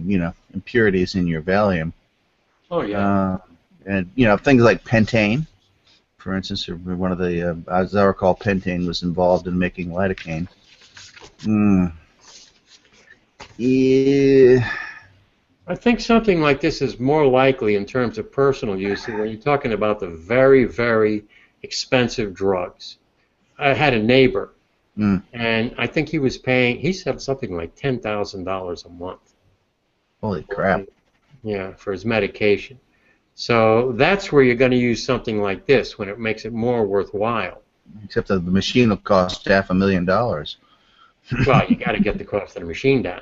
impurities in your Valium. Oh yeah. And things like pentane, for instance, are one of the as I recall, pentane was involved in making lidocaine. Yeah. I think something like this is more likely in terms of personal use when you're talking about the very, very expensive drugs. I had a neighbor, and I think he said something like $10,000 a month. Holy crap. Yeah, for his medication. So that's where you're going to use something like this, when it makes it more worthwhile. Except that the machine will cost $500,000. Well, you got to get the cost of the machine down.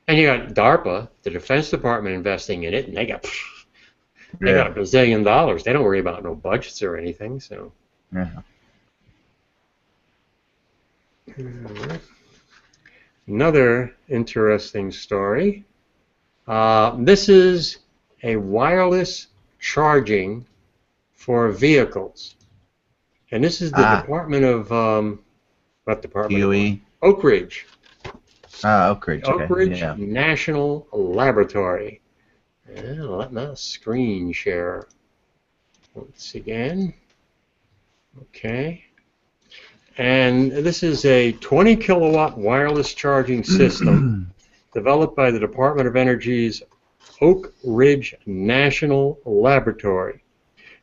And you got DARPA, the Defense Department, investing in it, and they got $1 bazillion. They don't worry about no budgets or anything. So. Yeah. Another interesting story. This is a wireless charging for vehicles. And this is the Department of, what department? DOE? Oak Ridge. Oak Ridge. Okay. Oak Ridge Yeah. National Laboratory. Let me screen share once again. Okay. And this is a 20 kilowatt wireless charging system developed by the Department of Energy's Oak Ridge National Laboratory.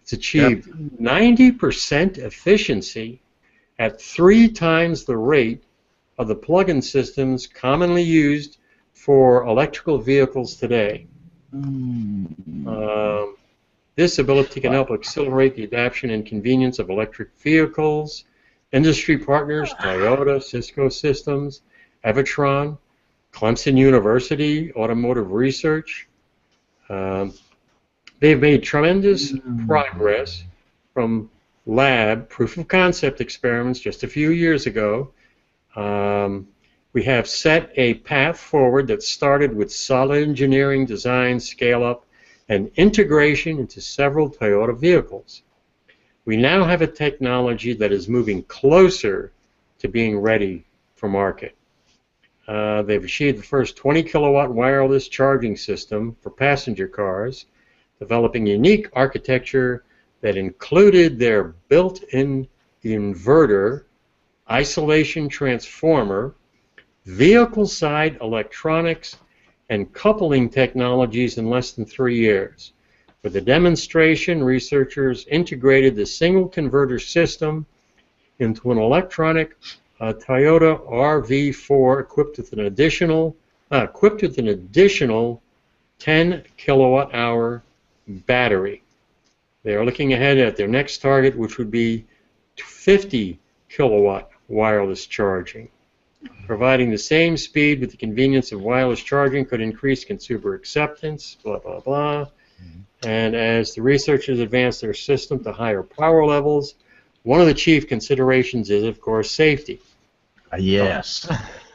It's achieved 90% efficiency at 3 times the rate of the plug-in systems commonly used for electrical vehicles today. This ability can help accelerate the adoption and convenience of electric vehicles. Industry partners, Toyota, Cisco Systems, Evitron, Clemson University, Automotive Research. They've made tremendous progress from lab proof of concept experiments just a few years ago. We have set a path forward that started with solid engineering, design, scale-up, and integration into several Toyota vehicles. We now have a technology that is moving closer to being ready for market. They've achieved the first 20 kilowatt wireless charging system for passenger cars, developing unique architecture that included their built-in inverter, isolation transformer, vehicle-side electronics, and coupling technologies in less than 3 years. For the demonstration, researchers integrated the single converter system into an electronic Toyota RV4 equipped with an additional 10 kilowatt hour battery. They are looking ahead at their next target, which would be 50 kilowatt wireless charging. Providing the same speed with the convenience of wireless charging could increase consumer acceptance, blah, blah, blah. And as the researchers advance their system to higher power levels, one of the chief considerations is, of course, safety. Yes.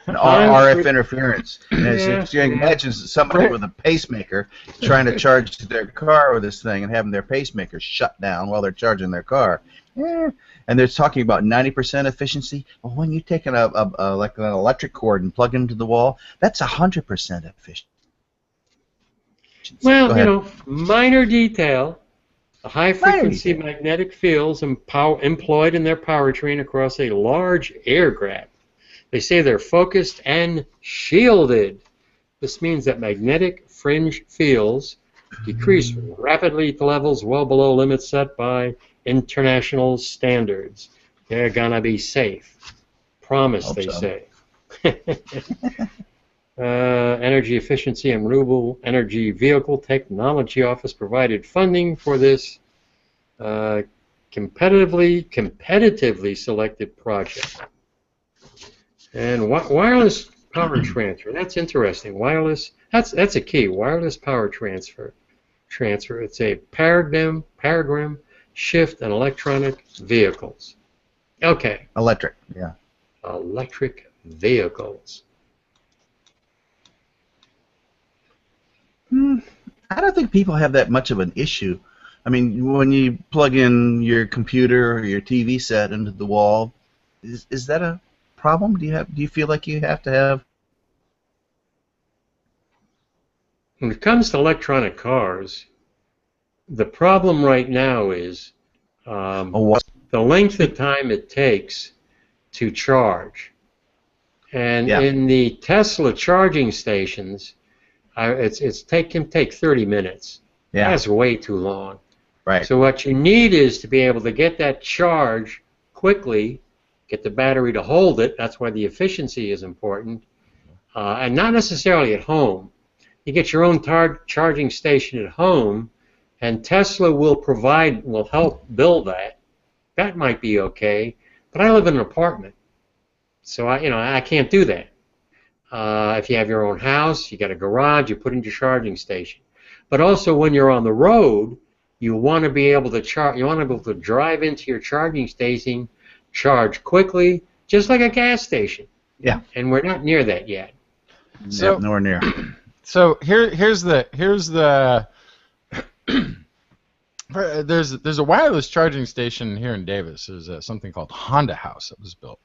And RF interference. You can imagine somebody with a pacemaker trying to charge their car with this thing and having their pacemaker shut down while they're charging their car. And they're talking about 90% efficiency. Well, when you take like an electric cord and plug it into the wall, that's 100% efficient. Well, you know, minor detail. The high-frequency magnetic fields employed in their powertrain across a large air gap. They say they're focused and shielded. This means that magnetic fringe fields decrease rapidly to levels well below limits set by international standards. They're gonna be safe. Promise, they say. Energy Efficiency and Renewable Energy Vehicle Technology Office provided funding for this competitively selected project. And wireless power transfer, that's interesting. Wireless, that's a key. Wireless power transfer. It's a paradigm shift in electronic vehicles. Okay. Electric, yeah. Electric vehicles. I don't think people have that much of an issue. I mean, when you plug in your computer or your TV set into the wall, is that a problem? Do you feel like you have to have? When it comes to electronic cars, the problem right now is the length of time it takes to charge. And in the Tesla charging stations, it can take 30 minutes. Yeah. That's way too long. Right. So what you need is to be able to get that charge quickly, get the battery to hold it. That's why the efficiency is important. And not necessarily at home. You get your own charging station at home, and Tesla will help build that. That might be okay. But I live in an apartment, so I can't do that. If you have your own house, you got a garage, you put in your charging station. But also when you're on the road, you want to be able to charge. You want to be able to drive into your charging station, charge quickly, just like a gas station. Yeah. And we're not near that yet. So, Yep, nowhere near. So here's the there's a wireless charging station here in Davis. There's something called Honda House that was built,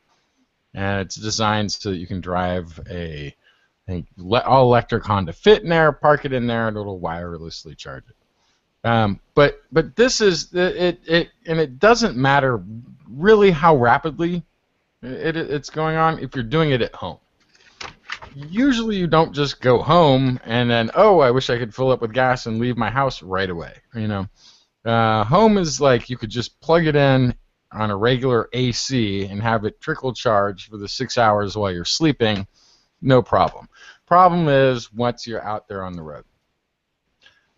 and it's designed so that you can drive a all electric Honda Fit in there, park it in there, and it'll wirelessly charge it. But this is it and it doesn't matter really how rapidly it's going on if you're doing it at home. Usually you don't just go home and then, oh, I wish I could fill up with gas and leave my house right away. Home is like you could just plug it in on a regular AC and have it trickle charge for the 6 hours while you're sleeping, no problem. Problem is once you're out there on the road.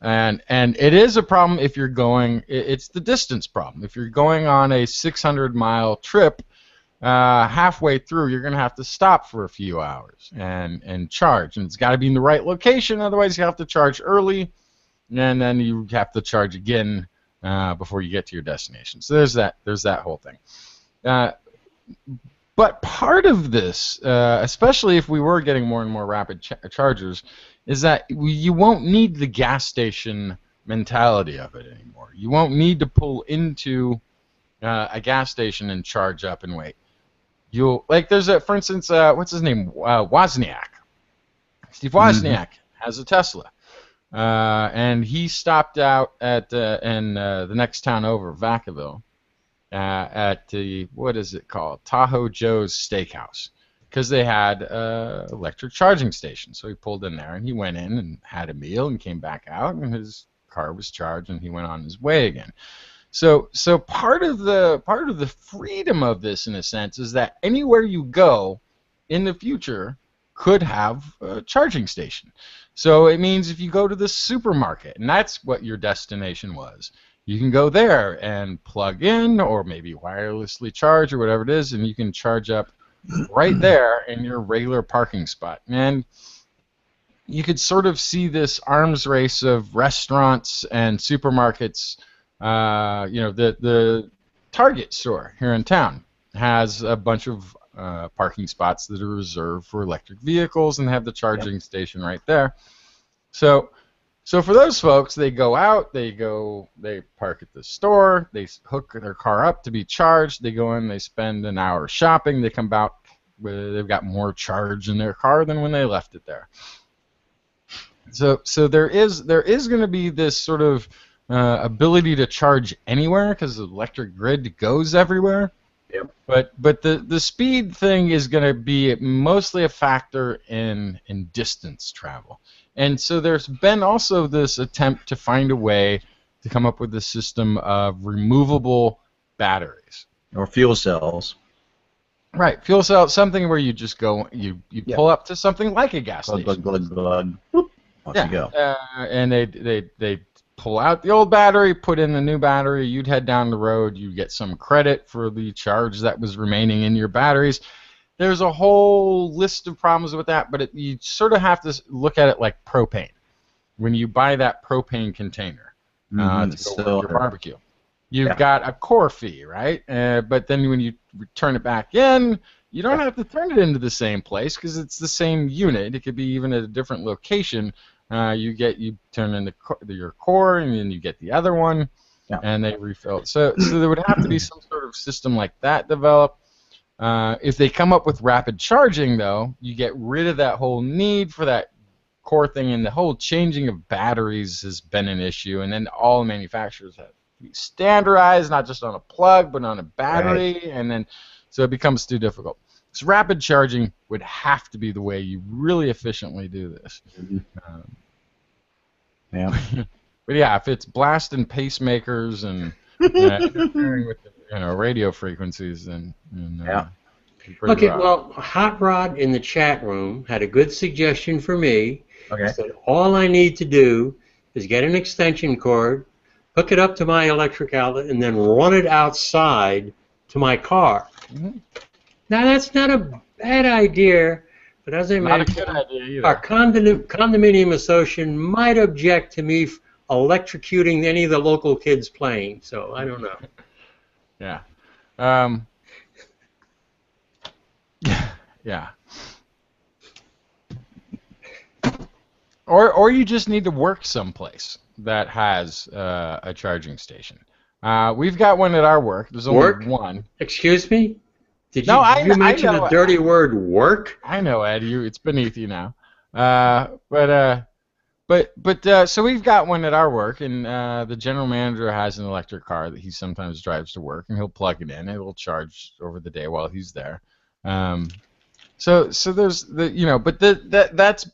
And it is a problem if you're going, it's the distance problem. If you're going on a 600-mile trip, halfway through, you're going to have to stop for a few hours and charge. And it's got to be in the right location, otherwise you have to charge early, and then you have to charge again before you get to your destination. So there's that whole thing. But part of this, especially if we were getting more and more rapid chargers, is that you won't need the gas station mentality of it anymore. You won't need to pull into a gas station and charge up and wait. There's for instance, what's his name? Wozniak. Steve Wozniak has a Tesla, and he stopped out at in the next town over, Vacaville, at the what is it called, Tahoe Joe's Steakhouse, because they had electric charging station. So he pulled in there and he went in and had a meal and came back out, and his car was charged and he went on his way again. So part of the freedom of this, in a sense, is that anywhere you go in the future could have a charging station. So it means if you go to the supermarket, and that's what your destination was, you can go there and plug in or maybe wirelessly charge or whatever it is, and you can charge up right there in your regular parking spot. And you could sort of see this arms race of restaurants and supermarkets. The Target store here in town has a bunch of parking spots that are reserved for electric vehicles and have the charging station right there. So for those folks, they go out, they park at the store, they hook their car up to be charged, they go in, they spend an hour shopping, they come back, they've got more charge in their car than when they left it there. So there is going to be this sort of ability to charge anywhere because the electric grid goes everywhere. Yep. But the speed thing is going to be mostly a factor in distance travel. And so there's been also this attempt to find a way to come up with a system of removable batteries. Or fuel cells. Right, fuel cell, something where you just go, you pull up to something like a gas station. Glug. Whoop. Off you go. And they pull out the old battery, put in the new battery, you'd head down the road, you get some credit for the charge that was remaining in your batteries. There's a whole list of problems with that, but you sort of have to look at it like propane. When you buy that propane container to go with your barbecue, you've got a core fee, right? But then when you turn it back in, you don't have to turn it into the same place because it's the same unit. It could be even at a different location. You turn in your core, and then you get the other one, and they refill it. So there would have to be some sort of system like that developed. If they come up with rapid charging, though, you get rid of that whole need for that core thing, and the whole changing of batteries has been an issue. And then all manufacturers have to be standardized, not just on a plug, but on a battery, and then so it becomes too difficult. So rapid charging would have to be the way you really efficiently do this. But yeah, if it's blasting pacemakers and interfering with the radio frequencies, then Okay, well, Hot Rod in the chat room had a good suggestion for me. Okay. He said all I need to do is get an extension cord, hook it up to my electric outlet, and then run it outside to my car. Now, that's not a bad idea, but as I mentioned, our condominium association might object to me electrocuting any of the local kids playing, so I don't know. Yeah. Yeah. Or you just need to work someplace that has a charging station. We've got one at our work. There's only Work? one. Excuse me? No, Did you I mention the know. dirty word work? I know, Ed. It's beneath you now. But so we've got one at our work, and the general manager has an electric car that he sometimes drives to work, and he'll plug it in, and it'll charge over the day while he's there. So there's but that's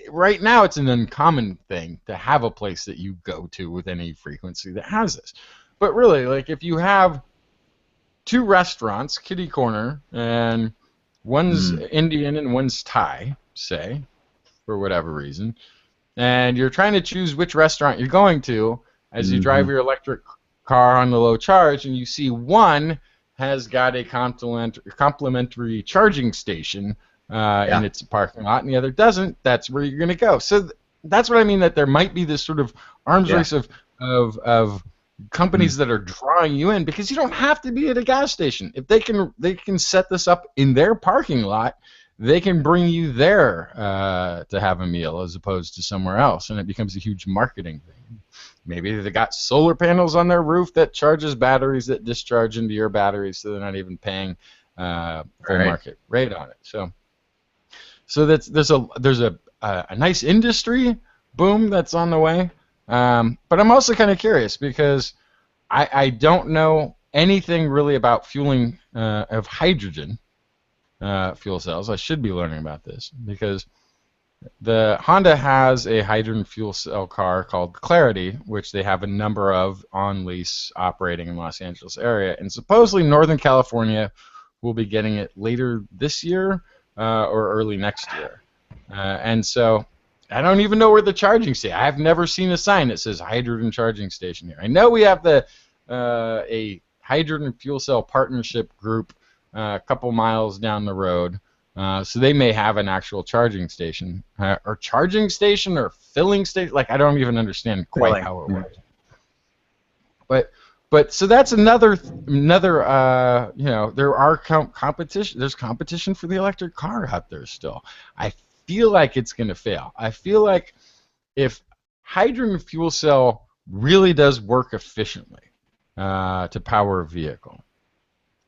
right now it's an uncommon thing to have a place that you go to with any frequency that has this. But really, like if you have two restaurants, kitty corner, and one's Indian and one's Thai, say, for whatever reason, and you're trying to choose which restaurant you're going to as you drive your electric car on the low charge, and you see one has got a complimentary charging station in its parking lot, and the other doesn't, that's where you're going to go. So that's what I mean, that there might be this sort of arms race of companies that are drawing you in, because you don't have to be at a gas station. If they can set this up in their parking lot, they can bring you there to have a meal as opposed to somewhere else, and it becomes a huge marketing thing. Maybe they got solar panels on their roof that charges batteries that discharge into your batteries, so they're not even paying full market rate on it. So there's a nice industry boom that's on the way. But I'm also kind of curious because I don't know anything really about fueling of hydrogen fuel cells. I should be learning about this because the Honda has a hydrogen fuel cell car called Clarity, which they have a number of on lease operating in Los Angeles area, and supposedly Northern California will be getting it later this year or early next year. And so I don't even know where the charging station. I've never seen a sign that says hydrogen charging station here. I know we have a hydrogen fuel cell partnership group a couple miles down the road. So they may have an actual charging station, or filling station. Like I don't even understand quite how it works. But so that's another there are competition. There's competition for the electric car out there still. I feel like it's going to fail. I feel like if hydrogen fuel cell really does work efficiently to power a vehicle,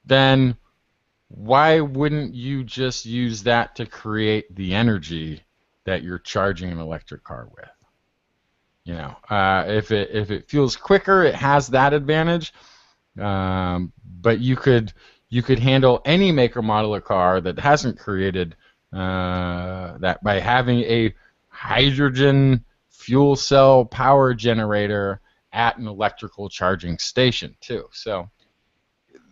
then why wouldn't you just use that to create the energy that you're charging an electric car with? If it fuels quicker, it has that advantage. But you could handle any make or model of car that hasn't created that by having a hydrogen fuel cell power generator at an electrical charging station too. So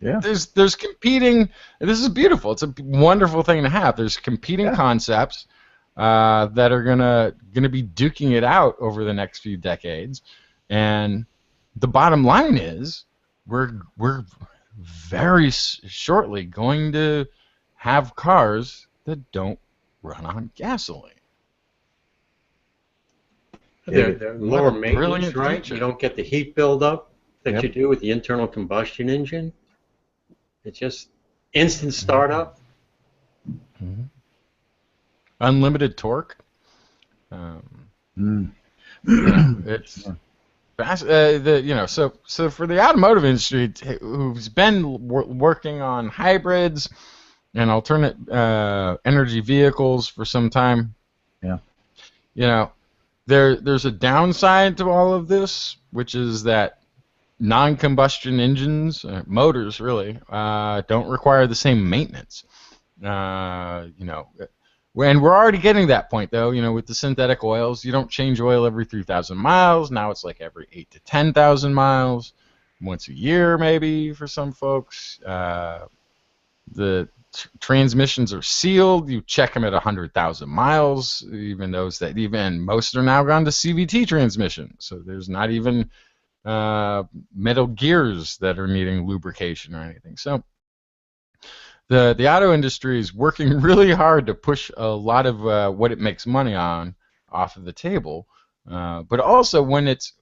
there's competing. This is beautiful. It's a wonderful thing to have. There's competing concepts that are gonna be duking it out over the next few decades, and the bottom line is we're very shortly going to have cars that don't run on gasoline. They're lower maintenance, right? Future. You don't get the heat buildup that you do with the internal combustion engine. It's just instant startup. Unlimited torque. It's fast. So for the automotive industry, who's been working on hybrids and alternate energy vehicles for some time, there's a downside to all of this, which is that non-combustion engines, motors really, don't require the same maintenance. And we're already getting that point, though. With the synthetic oils, you don't change oil every 3,000 miles. Now it's like every 8,000 to 10,000 miles, once a year maybe for some folks. The transmissions are sealed. You check them at 100,000 miles. Even most are now gone to CVT transmission. So there's not even metal gears that are needing lubrication or anything. So the auto industry is working really hard to push a lot of what it makes money on off of the table, but also when it's,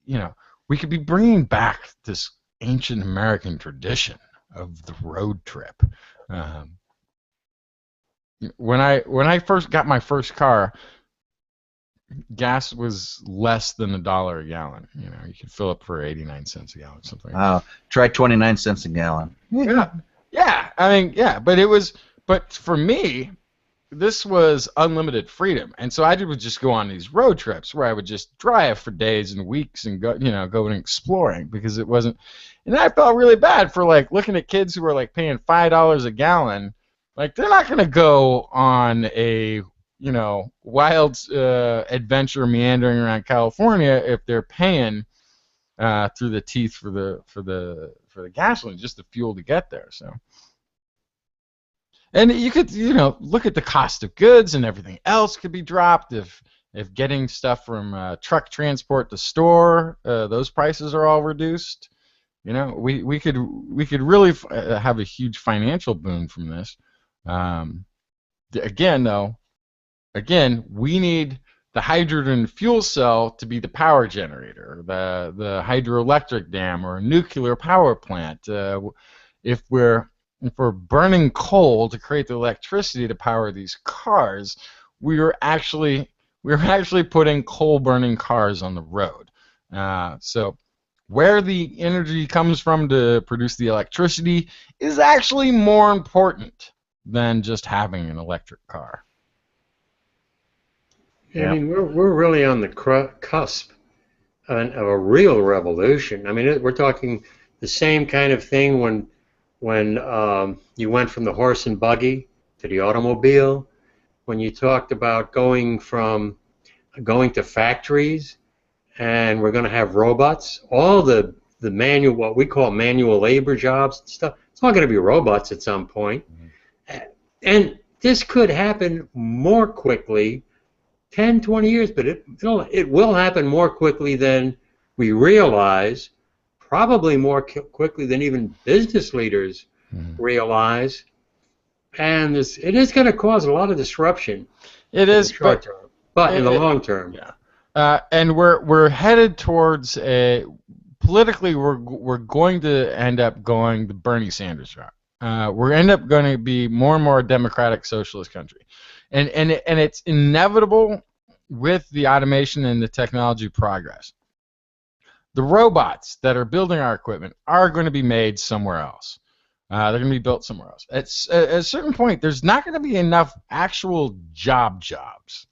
we could be bringing back this ancient American tradition of the road trip. When I first got my first car, gas was less than $1 a gallon. You know, you could fill up for 89 cents a gallon, something. Wow. Try 29 cents a gallon. Yeah, yeah. I mean, yeah. But for me, this was unlimited freedom, and so I would just go on these road trips where I would just drive for days and weeks and go and exploring because it wasn't. And I felt really bad for like looking at kids who were like paying $5 a gallon. Like they're not gonna go on a wild adventure meandering around California if they're paying through the teeth for the gasoline, just the fuel to get there. So. And you could, look at the cost of goods and everything else could be dropped if getting stuff from truck transport to store, those prices are all reduced. We could really have a huge financial boon from this. Again, we need the hydrogen fuel cell to be the power generator, the hydroelectric dam or a nuclear power plant. If we're burning coal to create the electricity to power these cars, we're actually putting coal-burning cars on the road. So where the energy comes from to produce the electricity is actually more important than just having an electric car. Yeah. I mean, we're really on the cusp of a real revolution. I mean, we're talking the same kind of thing when you went from the horse and buggy to the automobile, when you talked about going to factories, and we're going to have robots, all the manual, what we call manual labor jobs and stuff, it's all going to be robots at some point. And this could happen more quickly, 10, 20 years, but it will happen more quickly than we realize, probably more quickly than even business leaders realize. And it is going to cause a lot of disruption. It is, in the short term, but in the long term. Yeah. And we're headed towards politically we're going to end up going the Bernie Sanders route. We're end up going to be more and more a democratic socialist country, and it's inevitable with the automation and the technology progress. The robots that are building our equipment are going to be made somewhere else. They're going to be built somewhere else. At a certain point, there's not going to be enough actual jobs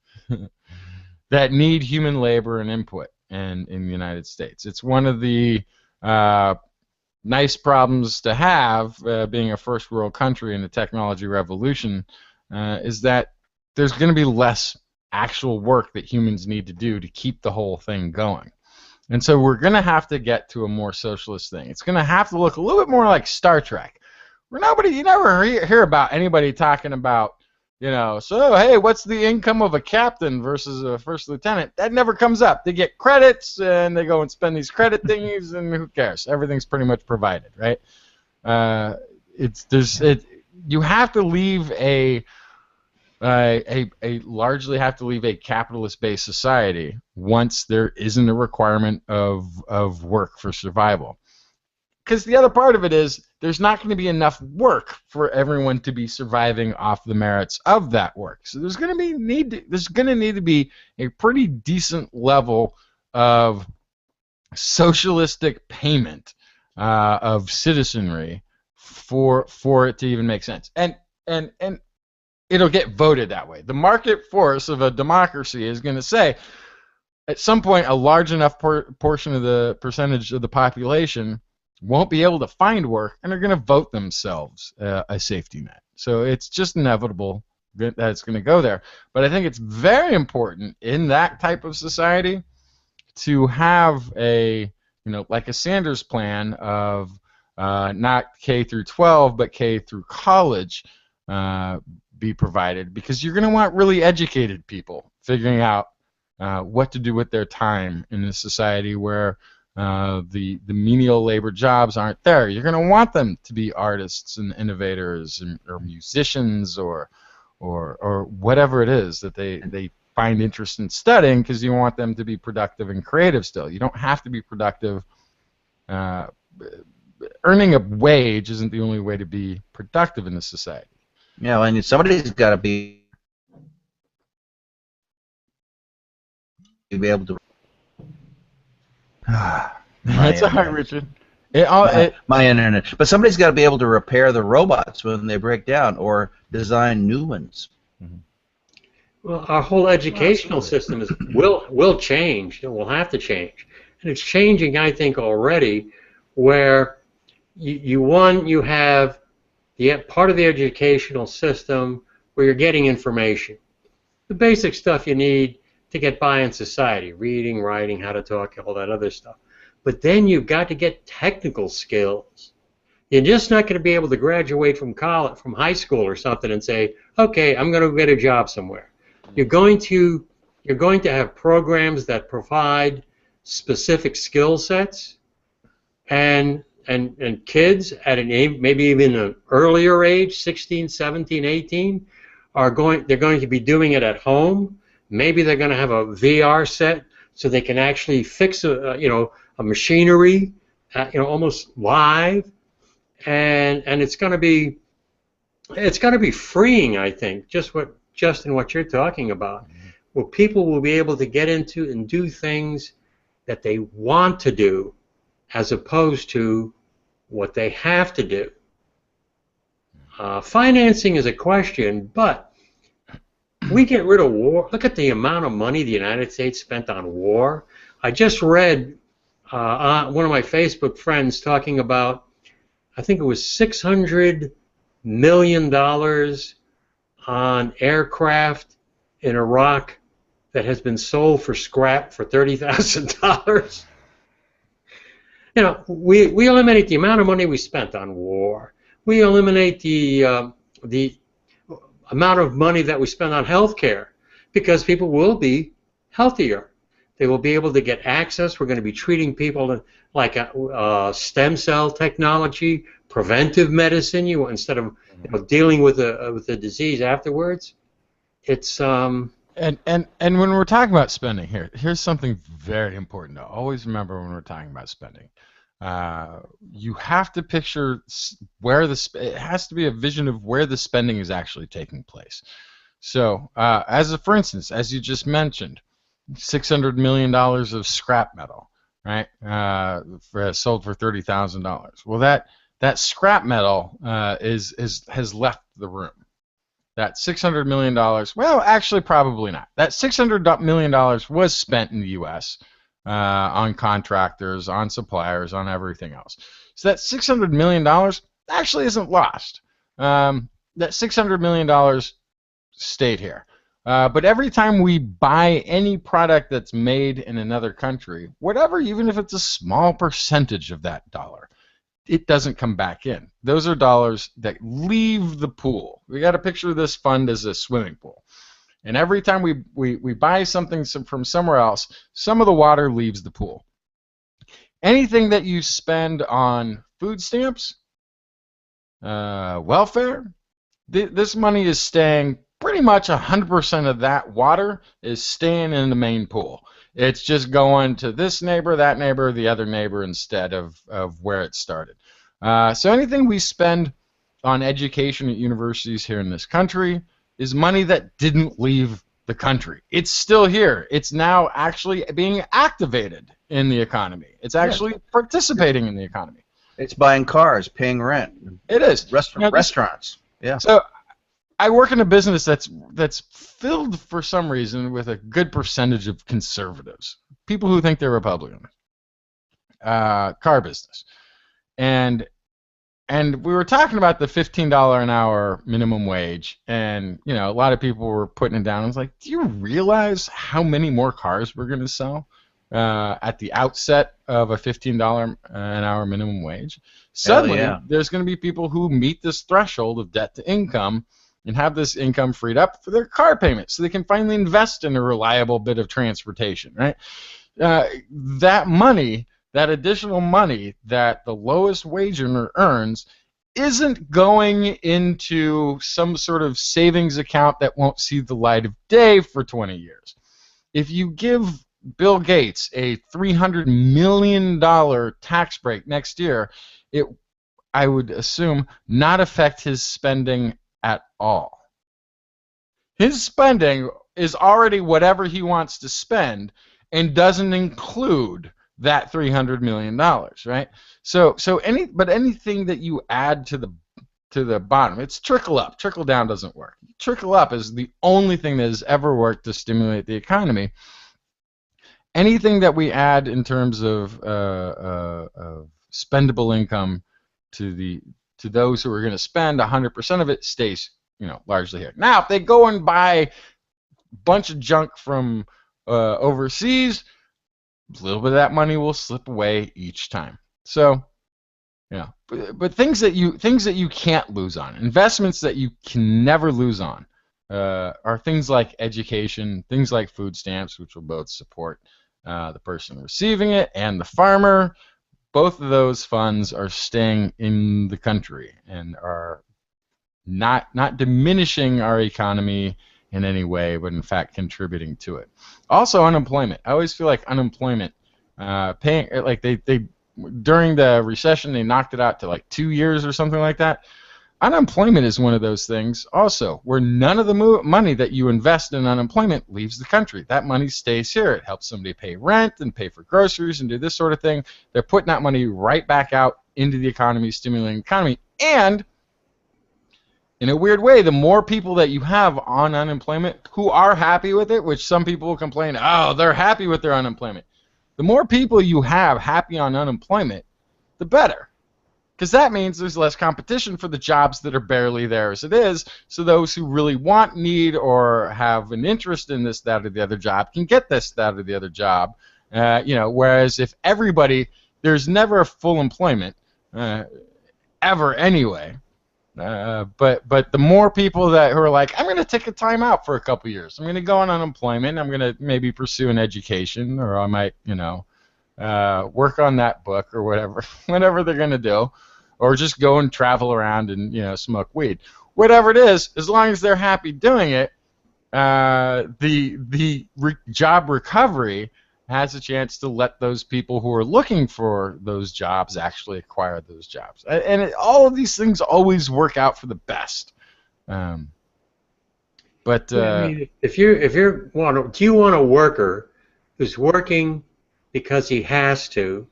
that need human labor and input in the United States. It's one of the nice problems to have, being a first world country in the technology revolution, is that there's going to be less actual work that humans need to do to keep the whole thing going. And so we're going to have to get to a more socialist thing. It's going to have to look a little bit more like Star Trek, where you never hear about anybody talking about, so, hey, what's the income of a captain versus a first lieutenant? That never comes up. They get credits, and they go and spend these credit thingies, and who cares? Everything's pretty much provided, right? You have to leave largely have to leave a capitalist-based society once there isn't a requirement of work for survival. Because the other part of it is there's not going to be enough work for everyone to be surviving off the merits of that work. So there's going to need to be a pretty decent level of socialistic payment of citizenry for it to even make sense. And it'll get voted that way. The market force of a democracy is going to say, at some point, a large enough portion of the percentage of the population won't be able to find work, and they're going to vote themselves a safety net. So it's just inevitable that it's going to go there. But I think it's very important in that type of society to have like a Sanders plan of not K through 12, but K through college be provided, because you're going to want really educated people figuring out what to do with their time in a society where the menial labor jobs aren't there. You're going to want them to be artists and innovators or musicians or whatever it is that they find interest in studying, because you want them to be productive and creative still. You don't have to be productive. Earning a wage isn't the only way to be productive in this society. Yeah, and somebody's got to be be able to. That's all right, Richard. My internet. But somebody's got to be able to repair the robots when they break down or design new ones. Well, our whole educational system will change. It will have to change, and it's changing, I think, already. Where you have the part of the educational system where you're getting information, the basic stuff you need to get by in society: reading, writing, how to talk, all that other stuff. But then you've got to get technical skills. You're just not going to be able to graduate from college, from high school or something, and say, "Okay, I'm going to get a job somewhere." You're going to have programs that provide specific skill sets, and kids at an age, maybe even an earlier age, 16, 17, 18, they're going to be doing it at home. Maybe they're going to have a VR set so they can actually fix a machinery, almost live, and it's going to be freeing, I think, Justin, what you're talking about, where people will be able to get into and do things that they want to do, as opposed to what they have to do. Financing is a question, but we get rid of war. Look at the amount of money the United States spent on war. I just read one of my Facebook friends talking about, I think it was $600 million on aircraft in Iraq that has been sold for scrap for $30,000. We eliminate the amount of money we spent on war. We eliminate the amount of money that we spend on health care, because people will be healthier. They will be able to get access. We're going to be treating people like stem cell technology, preventive medicine. Instead of dealing with the disease afterwards. It's And when we're talking about spending here's something very important to always remember when we're talking about spending. You have to picture where it has to be a vision of where the spending is actually taking place. So, for instance, as you just mentioned, $600 million of scrap metal, right? Sold for $30,000. Well, that scrap metal has left the room. That $600 million, well, actually, probably not. That $600 million was spent in the U.S. On contractors, on suppliers, on everything else. So that $600 million actually isn't lost. That $600 million stayed here. But every time we buy any product that's made in another country, whatever, even if it's a small percentage of that dollar, it doesn't come back in. Those are dollars that leave the pool. We got to picture this fund as a swimming pool. And every time we buy something from somewhere else, some of the water leaves the pool. Anything that you spend on food stamps, welfare, this money is staying, pretty much 100% of that water is staying in the main pool. It's just going to this neighbor, that neighbor, the other neighbor instead of where it started. So anything we spend on education at universities here in this country is money that didn't leave the country. It's still here. It's now actually being activated in the economy. It's actually participating in the economy. It's buying cars, paying rent. It is. Restaurants. Yeah. So I work in a business that's filled for some reason with a good percentage of conservatives, people who think they're Republican. Car business, and we were talking about the $15 an hour minimum wage, and a lot of people were putting it down. I was like, do you realize how many more cars we're going to sell at the outset of a $15 an hour minimum wage? Suddenly, there's going to be people who meet this threshold of debt to income and have this income freed up for their car payment, so they can finally invest in a reliable bit of transportation, right? That money, that additional money that the lowest wage earner earns, isn't going into some sort of savings account that won't see the light of day for 20 years. If you give Bill Gates a $300 million tax break next year, it, I would assume, not affect his spending at all. His spending is already whatever he wants to spend, and doesn't include that $300 million, right? So anything that you add to the bottom, it's trickle up. Trickle down doesn't work. Trickle up is the only thing that has ever worked to stimulate the economy. Anything that we add in terms of spendable income to those who are going to spend 100% of it stays, largely here. Now, if they go and buy a bunch of junk from overseas, a little bit of that money will slip away each time. So, but things that you can't lose on, investments that you can never lose on, are things like education, things like food stamps, which will both support the person receiving it and the farmer. Both of those funds are staying in the country and are not diminishing our economy in any way, but in fact contributing to it. Also, unemployment. I always feel like unemployment, paying like they during the recession they knocked it out to like 2 years or something like that. Unemployment is one of those things also where none of the money that you invest in unemployment leaves the country. That money stays here. It helps somebody pay rent and pay for groceries and do this sort of thing. They're putting that money right back out into the economy, stimulating the economy. And in a weird way, the more people that you have on unemployment who are happy with it, which some people will complain, oh, they're happy with their unemployment. The more people you have happy on unemployment, the better. Because that means there's less competition for the jobs that are barely there as it is, so those who really want, need, or have an interest in this, that, or the other job can get this, that, or the other job. Whereas if everybody, there's never full employment, ever anyway. But the more people who are like, I'm going to take a time out for a couple years. I'm going to go on unemployment. I'm going to maybe pursue an education, or I might, work on that book or whatever they're going to do, or just go and travel around and smoke weed. Whatever it is, as long as they're happy doing it, the job recovery has a chance to let those people who are looking for those jobs actually acquire those jobs. And all of these things always work out for the best. I mean, do you want a worker who's working because he has to,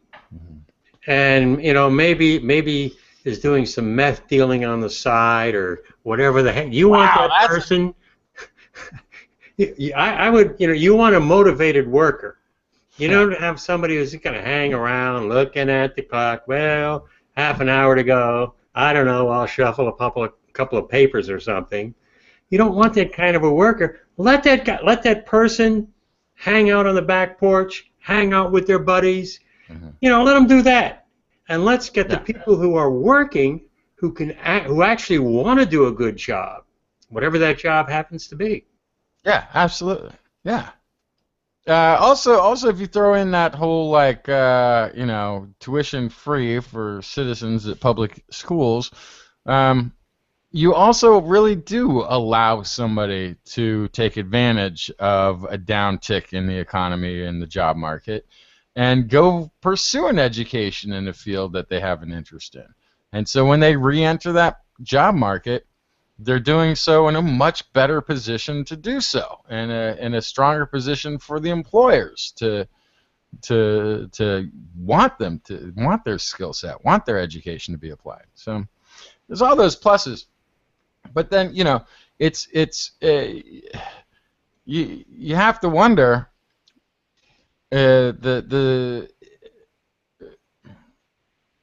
and maybe is doing some meth dealing on the side or whatever the heck? You want that person? I would. You want a motivated worker. You don't have somebody who's going to hang around looking at the clock. Well, half an hour to go. I don't know. I'll shuffle a couple of papers or something. You don't want that kind of a worker. Let that person hang out on the back porch, hang out with their buddies. Let them do that. And let's get the people who are working who actually want to do a good job, whatever that job happens to be. Yeah, absolutely. Yeah. Also, if you throw in that whole tuition free for citizens at public schools, you also really do allow somebody to take advantage of a downtick in the economy and the job market and go pursue an education in a field that they have an interest in. And so when they re-enter that job market, they're doing so in a much better position to do so, and in a stronger position for the employers to want their skill set, want their education to be applied. So there's all those pluses, but then you have to wonder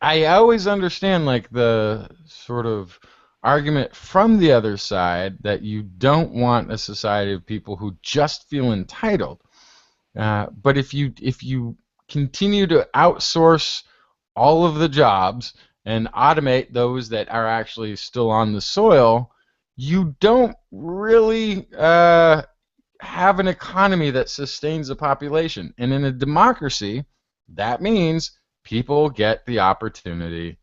I always understand the sort of argument from the other side that you don't want a society of people who just feel entitled. But if you continue to outsource all of the jobs and automate those that are actually still on the soil, you don't really have an economy that sustains a population. And in a democracy, that means people get the opportunity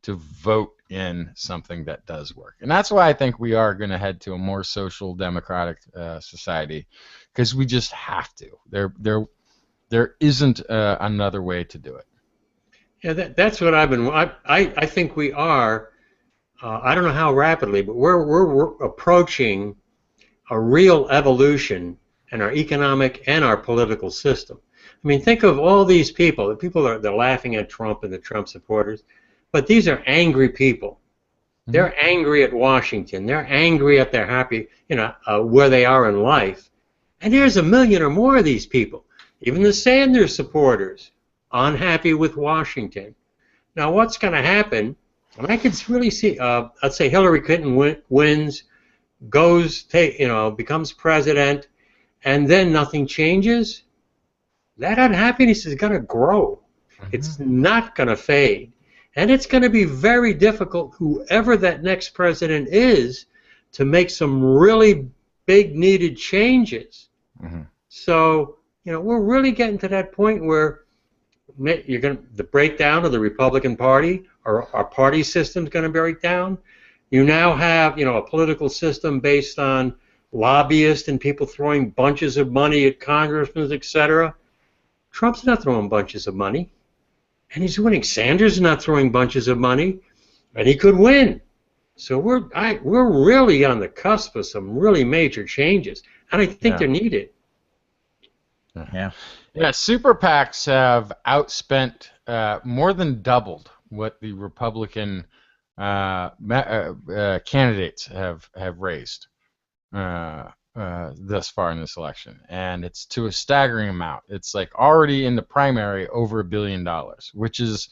to vote in something that does work. And that's why I think we are going to head to a more social democratic society, because we just have to. There isn't another way to do it. Yeah, that's what I think we are. I don't know how rapidly, but we're approaching a real evolution and our economic and our political system. I mean, think of all these people. The people they're laughing at Trump and the Trump supporters, but these are angry people. They're angry at Washington. They're angry at their happy, where they are in life. And there's a million or more of these people. Even the Sanders supporters, unhappy with Washington. Now, what's going to happen? And I can really see. Let's say Hillary Clinton wins, becomes president, and then nothing changes. That unhappiness is going to grow. It's not going to fade. And it's going to be very difficult, whoever that next president is, to make some really big needed changes. So, we're really getting to that point where the breakdown of the Republican Party, or our party system is going to break down. You now have, a political system based on lobbyists and people throwing bunches of money at congressmen, etc. Trump's not throwing bunches of money, and he's winning. Sanders is not throwing bunches of money, and he could win. So we're really on the cusp of some really major changes, and I think they're needed. Yeah, super PACs have outspent, more than doubled what the Republican candidates have raised thus far in this election, and it's to a staggering amount. It's like already in the primary over $1 billion, which is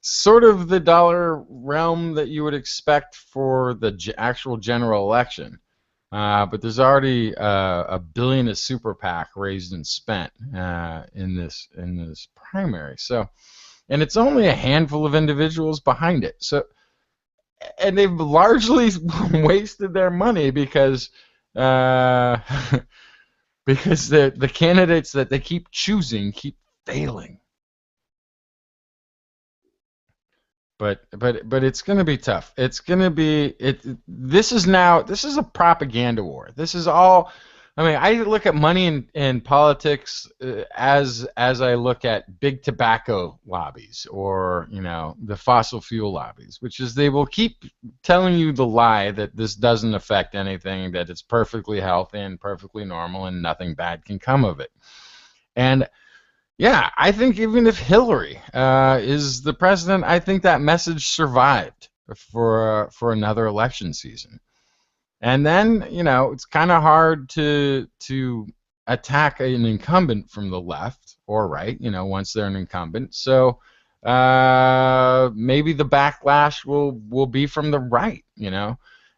sort of the dollar realm that you would expect for the actual general election. But there's already $1 billion of super PAC raised and spent in this primary. So, and it's only a handful of individuals behind it. So, and they've largely wasted their money because the candidates that they keep choosing keep failing. But it's going to be tough. It's going to be This is a propaganda war. This is all. I mean, I look at money in politics as I look at big tobacco lobbies or the fossil fuel lobbies, which is they will keep telling you the lie that this doesn't affect anything, that it's perfectly healthy and perfectly normal and nothing bad can come of it. And yeah, I think even if Hillary is the president, I think that message survived for another election season. And then, it's kind of hard to attack an incumbent from the left or right, once they're an incumbent. So maybe the backlash will be from the right,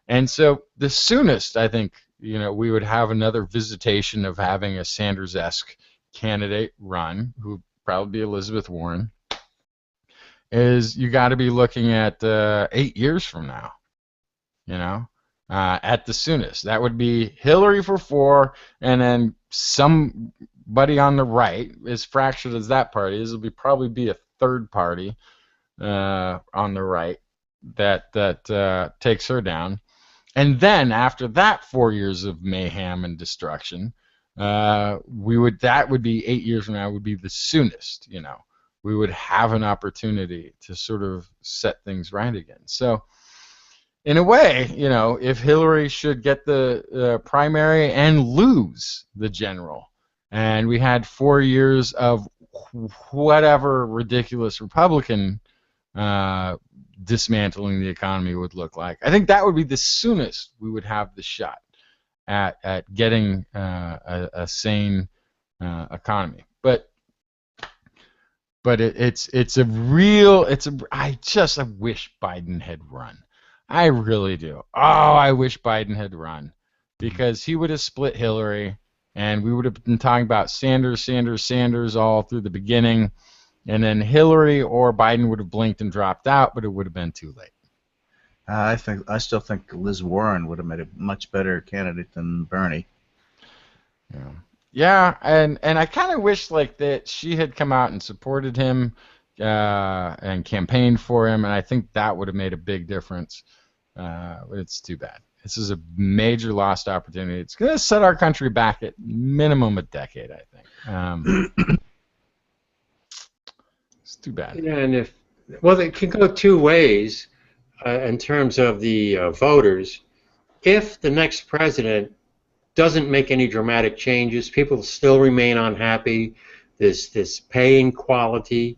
And so the soonest, I think, we would have another visitation of having a Sanders-esque candidate run, who would probably be Elizabeth Warren, is you got to be looking at 8 years from now, at the soonest. That would be Hillary for 4, and then somebody on the right, as fractured as that party is, will probably be a third party on the right that takes her down. And then after that 4 years of mayhem and destruction, that would be 8 years from now, would be the soonest, we would have an opportunity to sort of set things right again. So in a way, if Hillary should get the primary and lose the general, and we had 4 years of whatever ridiculous Republican dismantling the economy would look like, I think that would be the soonest we would have the shot at getting a sane economy. But I wish Biden had run. I really do. Oh, I wish Biden had run, because he would have split Hillary, and we would have been talking about Sanders all through the beginning, and then Hillary or Biden would have blinked and dropped out, but it would have been too late. I still think Liz Warren would have made a much better candidate than Bernie. Yeah, and I kind of wish that she had come out and supported him and campaigned for him, and I think that would have made a big difference. But it's too bad. This is a major lost opportunity. It's going to set our country back at minimum a decade, I think. It's too bad. Yeah, and it can go two ways in terms of the voters. If the next president doesn't make any dramatic changes. People still remain unhappy. This pay inequality,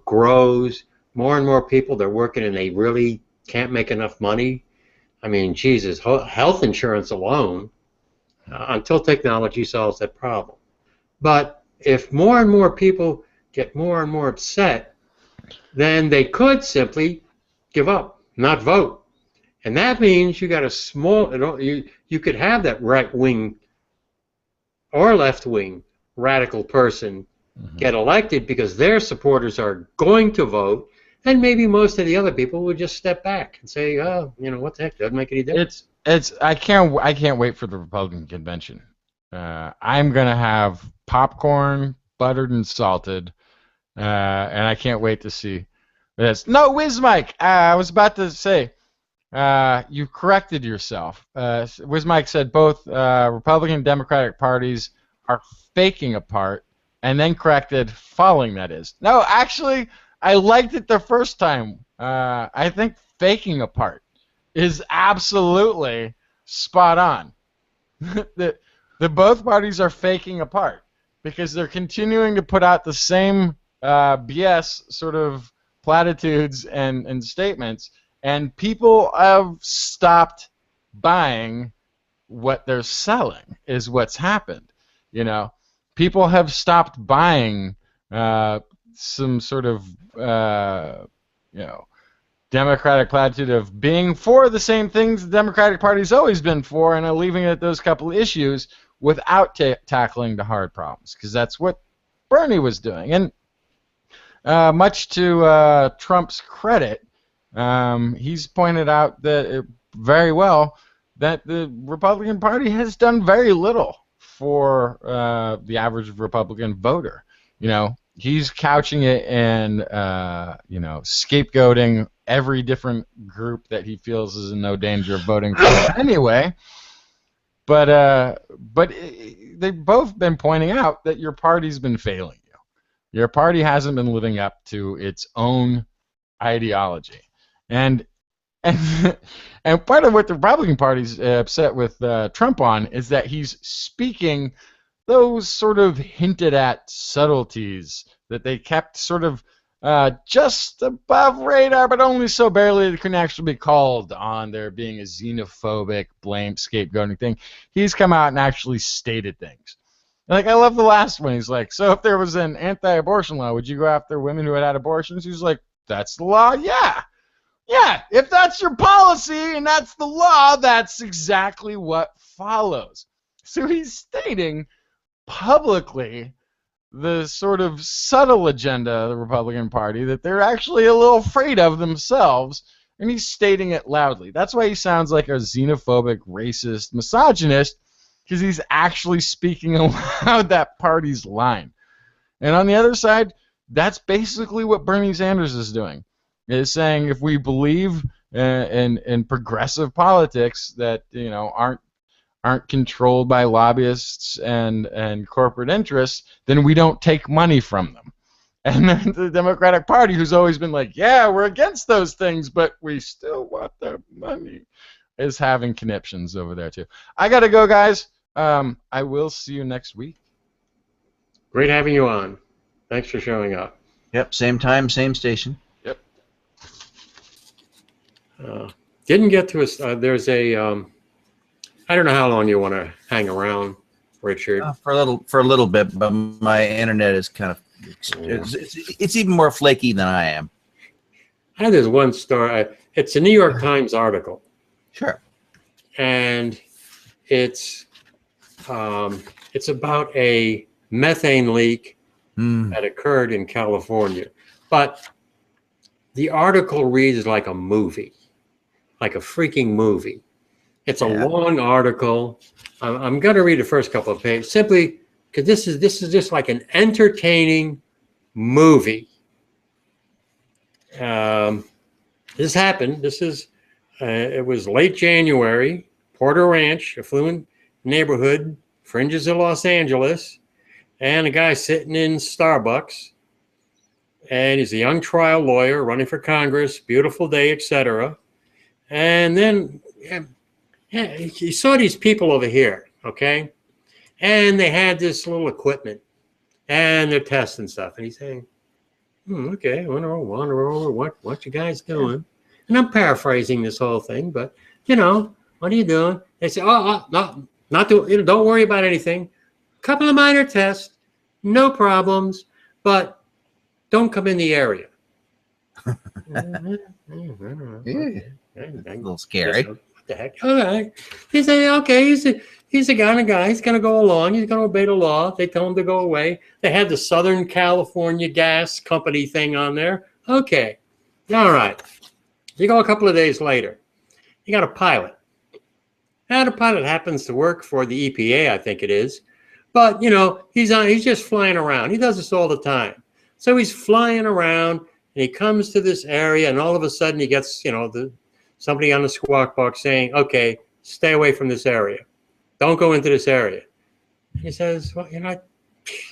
grows. More and more people, they're working and they really can't make enough money. I mean, Jesus, health insurance alone, until technology solves that problem. But if more and more people get more and more upset, then they could simply give up, not vote. And that means you got a small, you could have that right wing or left wing radical person get elected because their supporters are going to vote, and maybe most of the other people would just step back and say, oh, what the heck, doesn't make any difference. I can't wait for the Republican convention. I'm gonna have popcorn, buttered and salted, and I can't wait to see this. No, Wiz Mike, I was about to say, you corrected yourself. Wiz Mike said both Republican and Democratic parties are faking apart, and then corrected falling, that is. No, actually, I liked it the first time. I think faking apart is absolutely spot on. The both parties are faking apart because they're continuing to put out the same BS sort of platitudes and statements, and people have stopped buying what they're selling is what's happened. People have stopped buying some sort of Democratic platitude of being for the same things the Democratic Party's always been for, and are leaving it at those couple of issues without tackling the hard problems, because that's what Bernie was doing. And much to Trump's credit, he's pointed out that very well that the Republican Party has done very little for the average Republican voter. He's couching it in, scapegoating every different group that he feels is in no danger of voting for him anyway. But they've both been pointing out that your party's been failing you. Your party hasn't been living up to its own ideology. And part of what the Republican Party's upset with Trump on is that he's speaking those sort of hinted at subtleties that they kept sort of just above radar, but only so barely they couldn't actually be called on there being a xenophobic, blame, scapegoating thing. He's come out and actually stated things. Like, I love the last one. He's like, so if there was an anti-abortion law, would you go after women who had abortions? He's like, that's the law? Yeah. Yeah, if that's your policy and that's the law, that's exactly what follows. So he's stating publicly the sort of subtle agenda of the Republican Party that they're actually a little afraid of themselves, and he's stating it loudly. That's why he sounds like a xenophobic, racist, misogynist, because he's actually speaking aloud that party's line. And on the other side, that's basically what Bernie Sanders is doing. Is saying if we believe in progressive politics that aren't controlled by lobbyists and corporate interests, then we don't take money from them. And then the Democratic Party, who's always been like, yeah, we're against those things, but we still want their money, is having conniptions over there too. I gotta go, guys. I will see you next week. Great having you on. Thanks for showing up. Yep, same time, same station. Didn't get to us. There's a. I don't know how long you want to hang around, Richard. For a little bit, but my internet is kind of. It's even more flaky than I am. There's one story. It's a New York Times article. Sure. And it's about a methane leak that occurred in California, but the article reads like a movie, like a freaking movie. It's a long article. I'm going to read the first couple of pages simply because this is just like an entertaining movie. This happened. It was late January, Porter Ranch, affluent neighborhood, fringes of Los Angeles, and a guy sitting in Starbucks. And he's a young trial lawyer running for Congress, beautiful day, etc. And then he saw these people over here. okay? And they had this little equipment, and they're testing stuff. And he's saying, okay, I wander over, what you guys doing? And I'm paraphrasing this whole thing, but, what are you doing? They say, not do, don't worry about anything. Couple of minor tests, no problems, but don't come in the area. Yeah. A little scary. What the heck? All right. He said, okay, he's a kind of guy. He's going to go along. He's going to obey the law. They tell him to go away. They had the Southern California Gas Company thing on there. Okay. All right. You go a couple of days later. You got a pilot. Now, the pilot happens to work for the EPA, I think it is. But, he's just flying around. He does this all the time. So he's flying around, and he comes to this area, and all of a sudden he gets, somebody on the squawk box saying, okay, stay away from this area. Don't go into this area. He says, well, I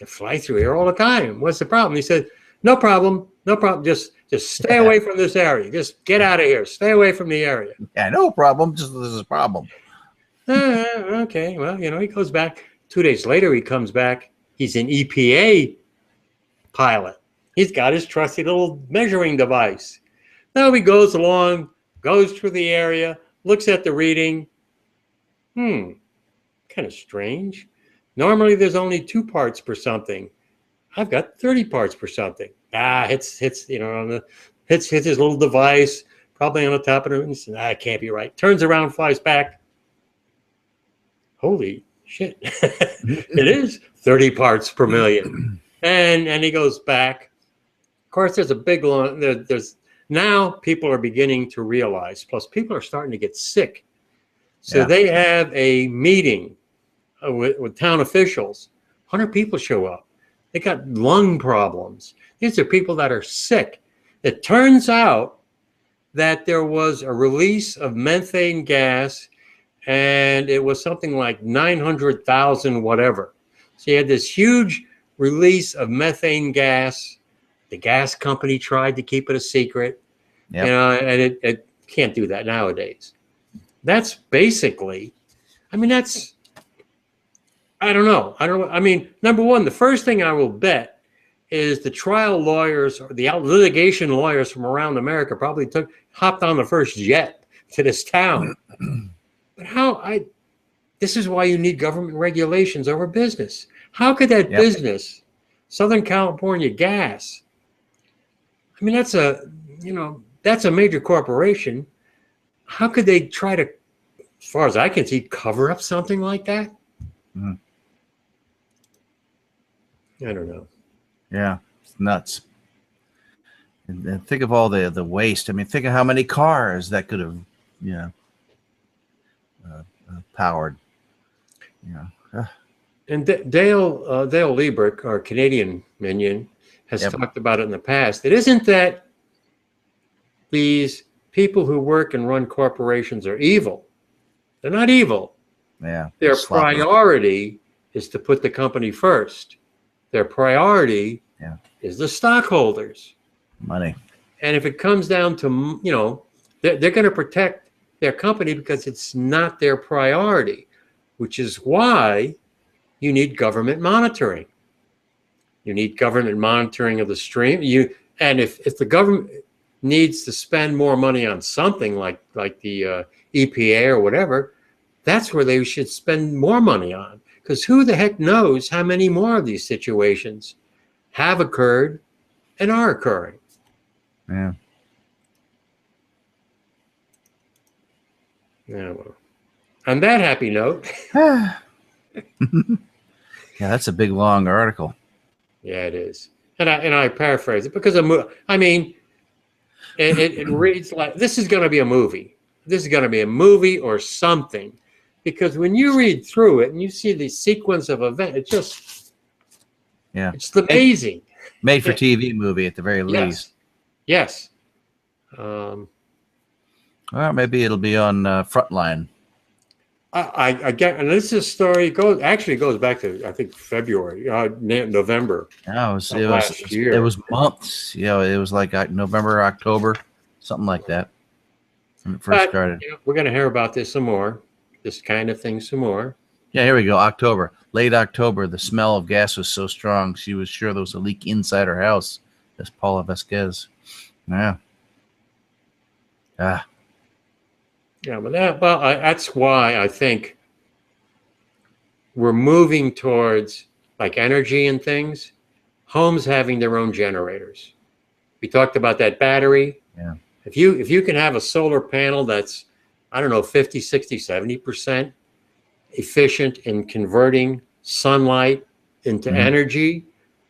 fly through here all the time. What's the problem? He said, no problem. Just stay away from this area. Just get out of here. Stay away from the area. Yeah, no problem. Just this is a problem. Okay. Well, he goes back. 2 days later, he comes back. He's an EPA pilot. He's got his trusty little measuring device. Now he goes along, goes through the area, looks at the reading. Kind of strange. Normally, there's only 2 parts per something. I've got 30 parts per something. Hits his little device, probably on the top of it. He says, it can't be right. Turns around, flies back. Holy shit. It is 30 parts per million. And he goes back. Of course, there's a big one. There's now people are beginning to realize, plus people are starting to get sick. So they have a meeting with town officials. 100 people show up. They got lung problems. These are people that are sick. It turns out that there was a release of methane gas, and it was something like 900,000 whatever. So you had this huge release of methane gas. The gas company tried to keep it a secret, and it can't do that nowadays. That's basically, I don't know. Number one, the first thing I will bet is the trial lawyers or the litigation lawyers from around America probably hopped on the first jet to this town. But this is why you need government regulations over business. How could that business, Southern California Gas, that's a major corporation. How could they try to, as far as I can see, cover up something like that? I don't know. Yeah, it's nuts. And think of all the waste. Think of how many cars that could have, powered. And Dale Liebrick, our Canadian Minion, has talked about it in the past. It isn't that these people who work and run corporations are evil. They're not evil. Yeah. Their priority is to put the company first. Their priority is the stockholders. Money. And if it comes down to, they're going to protect their company because it's not their priority, which is why you need government monitoring. You need government monitoring of the stream. And if the government needs to spend more money on something like the EPA or whatever, that's where they should spend more money on. Because who the heck knows how many more of these situations have occurred and are occurring. Yeah. Yeah. Well, on that happy note. Yeah, that's a big, long article. Yeah, it is. And I paraphrase it because it reads like this is going to be a movie. This is going to be a movie or something. Because when you read through it and you see the sequence of events, it's amazing. Made for TV movie at the very least. Yes. Well, maybe it'll be on Frontline. I get, and this is story goes back to I think February, November. No, last year. It was months. It was like November, October, something like that when it first started. We're going to hear about this some more. This kind of thing some more. Yeah, here we go. October. Late October, the smell of gas was so strong, she was sure there was a leak inside her house. That's Paula Vasquez. Yeah. Ah. Yeah, but that's why I think we're moving towards like energy and things, homes having their own generators. We talked about that battery. Yeah. If you can have a solar panel that's, I don't know, 50, 60, 70% efficient in converting sunlight into energy,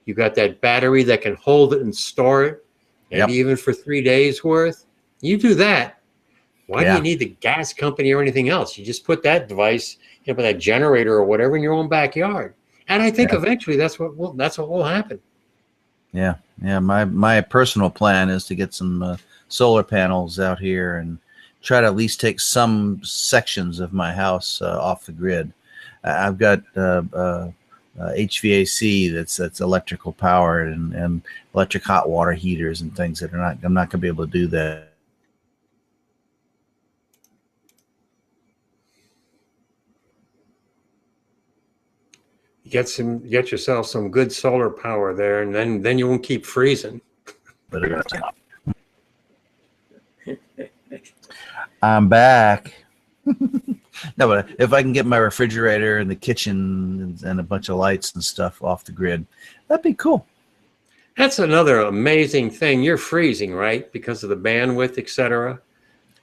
you got that battery that can hold it and store it, maybe even for 3 days worth. You do that. Why do you need the gas company or anything else? You just put that device, you know, that generator or whatever in your own backyard. And I think eventually that's what will happen. Yeah, yeah. My personal plan is to get some solar panels out here and try to at least take some sections of my house off the grid. I've got HVAC that's electrical powered and electric hot water heaters and things that I'm not going to be able to do that. Get yourself some good solar power there, and then you won't keep freezing. I'm back. No, but if I can get my refrigerator and the kitchen and a bunch of lights and stuff off the grid, that'd be cool. That's another amazing thing. You're freezing, right? Because of the bandwidth, etc.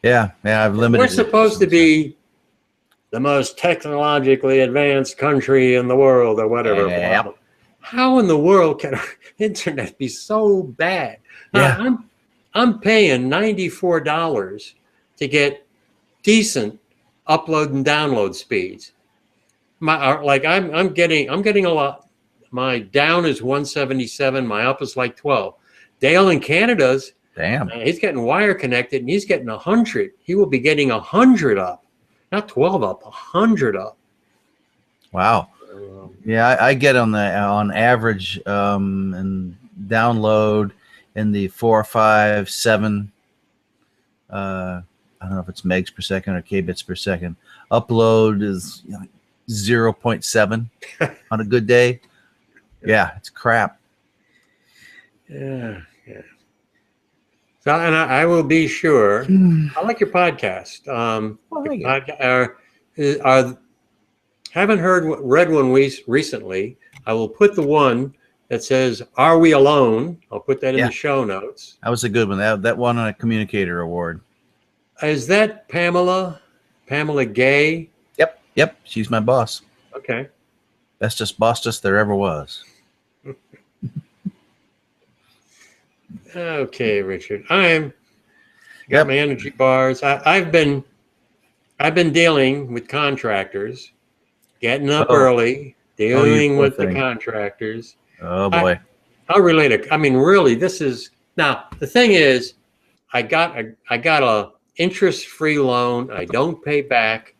Yeah, I've limited. We're supposed to be the most technologically advanced country in the world or whatever. Yep. How in the world can our internet be so bad? Yeah. I'm paying $94 to get decent upload and download speeds. I'm getting a lot. My down is 177, my up is like 12. Dale in Canada's, he's getting wire connected and he's getting 100. He will be getting 100 up. Not 12 up, 100 up. Wow. Yeah, I get on average and download in the 4, 5, 7. I don't know if it's megs per second or kbits per second. Upload is 0.7 on a good day. Yeah, it's crap. Yeah. So, and I will be sure. I like your podcast. Haven't read one recently. I will put the one that says "Are We Alone?" I'll put that in the show notes. That was a good one. That won a communicator award. Is that Pamela Gay? Yep. She's my boss. Okay. Bestest bossest there ever was. Okay, Richard. Got my energy bars. I've been dealing with contractors, getting up early, dealing with the contractors. Oh boy. I'll relate it. I mean, really, this is now the thing is, I got a interest-free loan. I don't pay back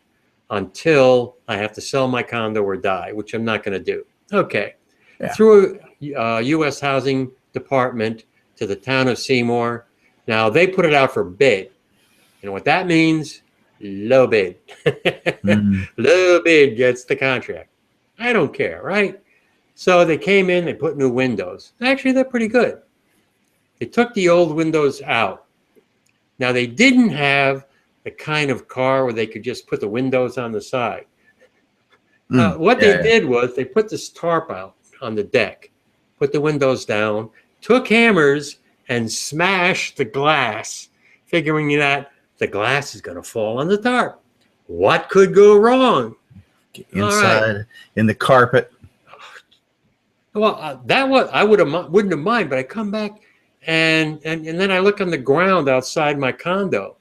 until I have to sell my condo or die, which I'm not going to do. Okay. Yeah. Through a U.S. Housing Department to the town of Seymour. Now, they put it out for bid. You know what that means? Low bid. Low bid gets the contract. I don't care, right? So they came in, they put new windows. Actually, they're pretty good. They took the old windows out. Now, they didn't have the kind of car where they could just put the windows on the side. What they did was they put this tarp out on the deck, put the windows down, took hammers and smashed the glass, figuring that the glass is going to fall on the tarp. What could go wrong? Get inside in the carpet. Well, I wouldn't have mind, but I come back and then I look on the ground outside my condo,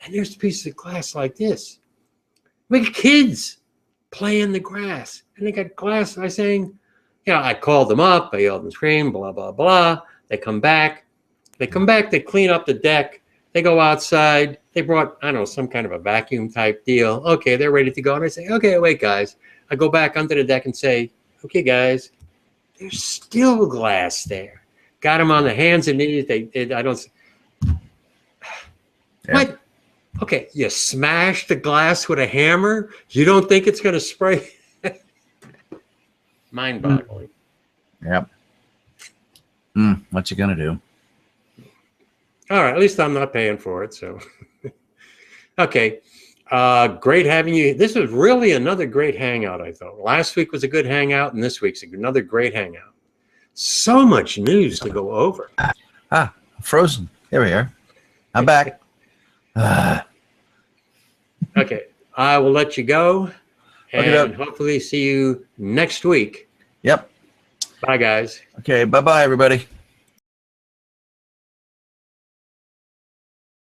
and there's pieces of glass like this. We got kids playing in the grass, and they got glass. I called them up, I yelled and screamed, blah, blah, blah. They come back, they clean up the deck, they go outside, they brought, I don't know, some kind of a vacuum type deal. Okay, they're ready to go. And I say, okay, wait, guys. I go back onto the deck and say, okay, guys, there's still glass there. Got them on the hands and knees. What? Okay, you smash the glass with a hammer? You don't think it's going to spray? Mind-boggling. Yep. What you gonna do? All right, at least I'm not paying for it. So, okay. Great having you. This was really another great hangout, I thought. Last week was a good hangout, and this week's another great hangout. So much news to go over. Frozen. Here we are. I'm back. Okay, I will let you go, and Okay, hopefully see you next week. Yep. Bye, guys. Okay, bye-bye, everybody.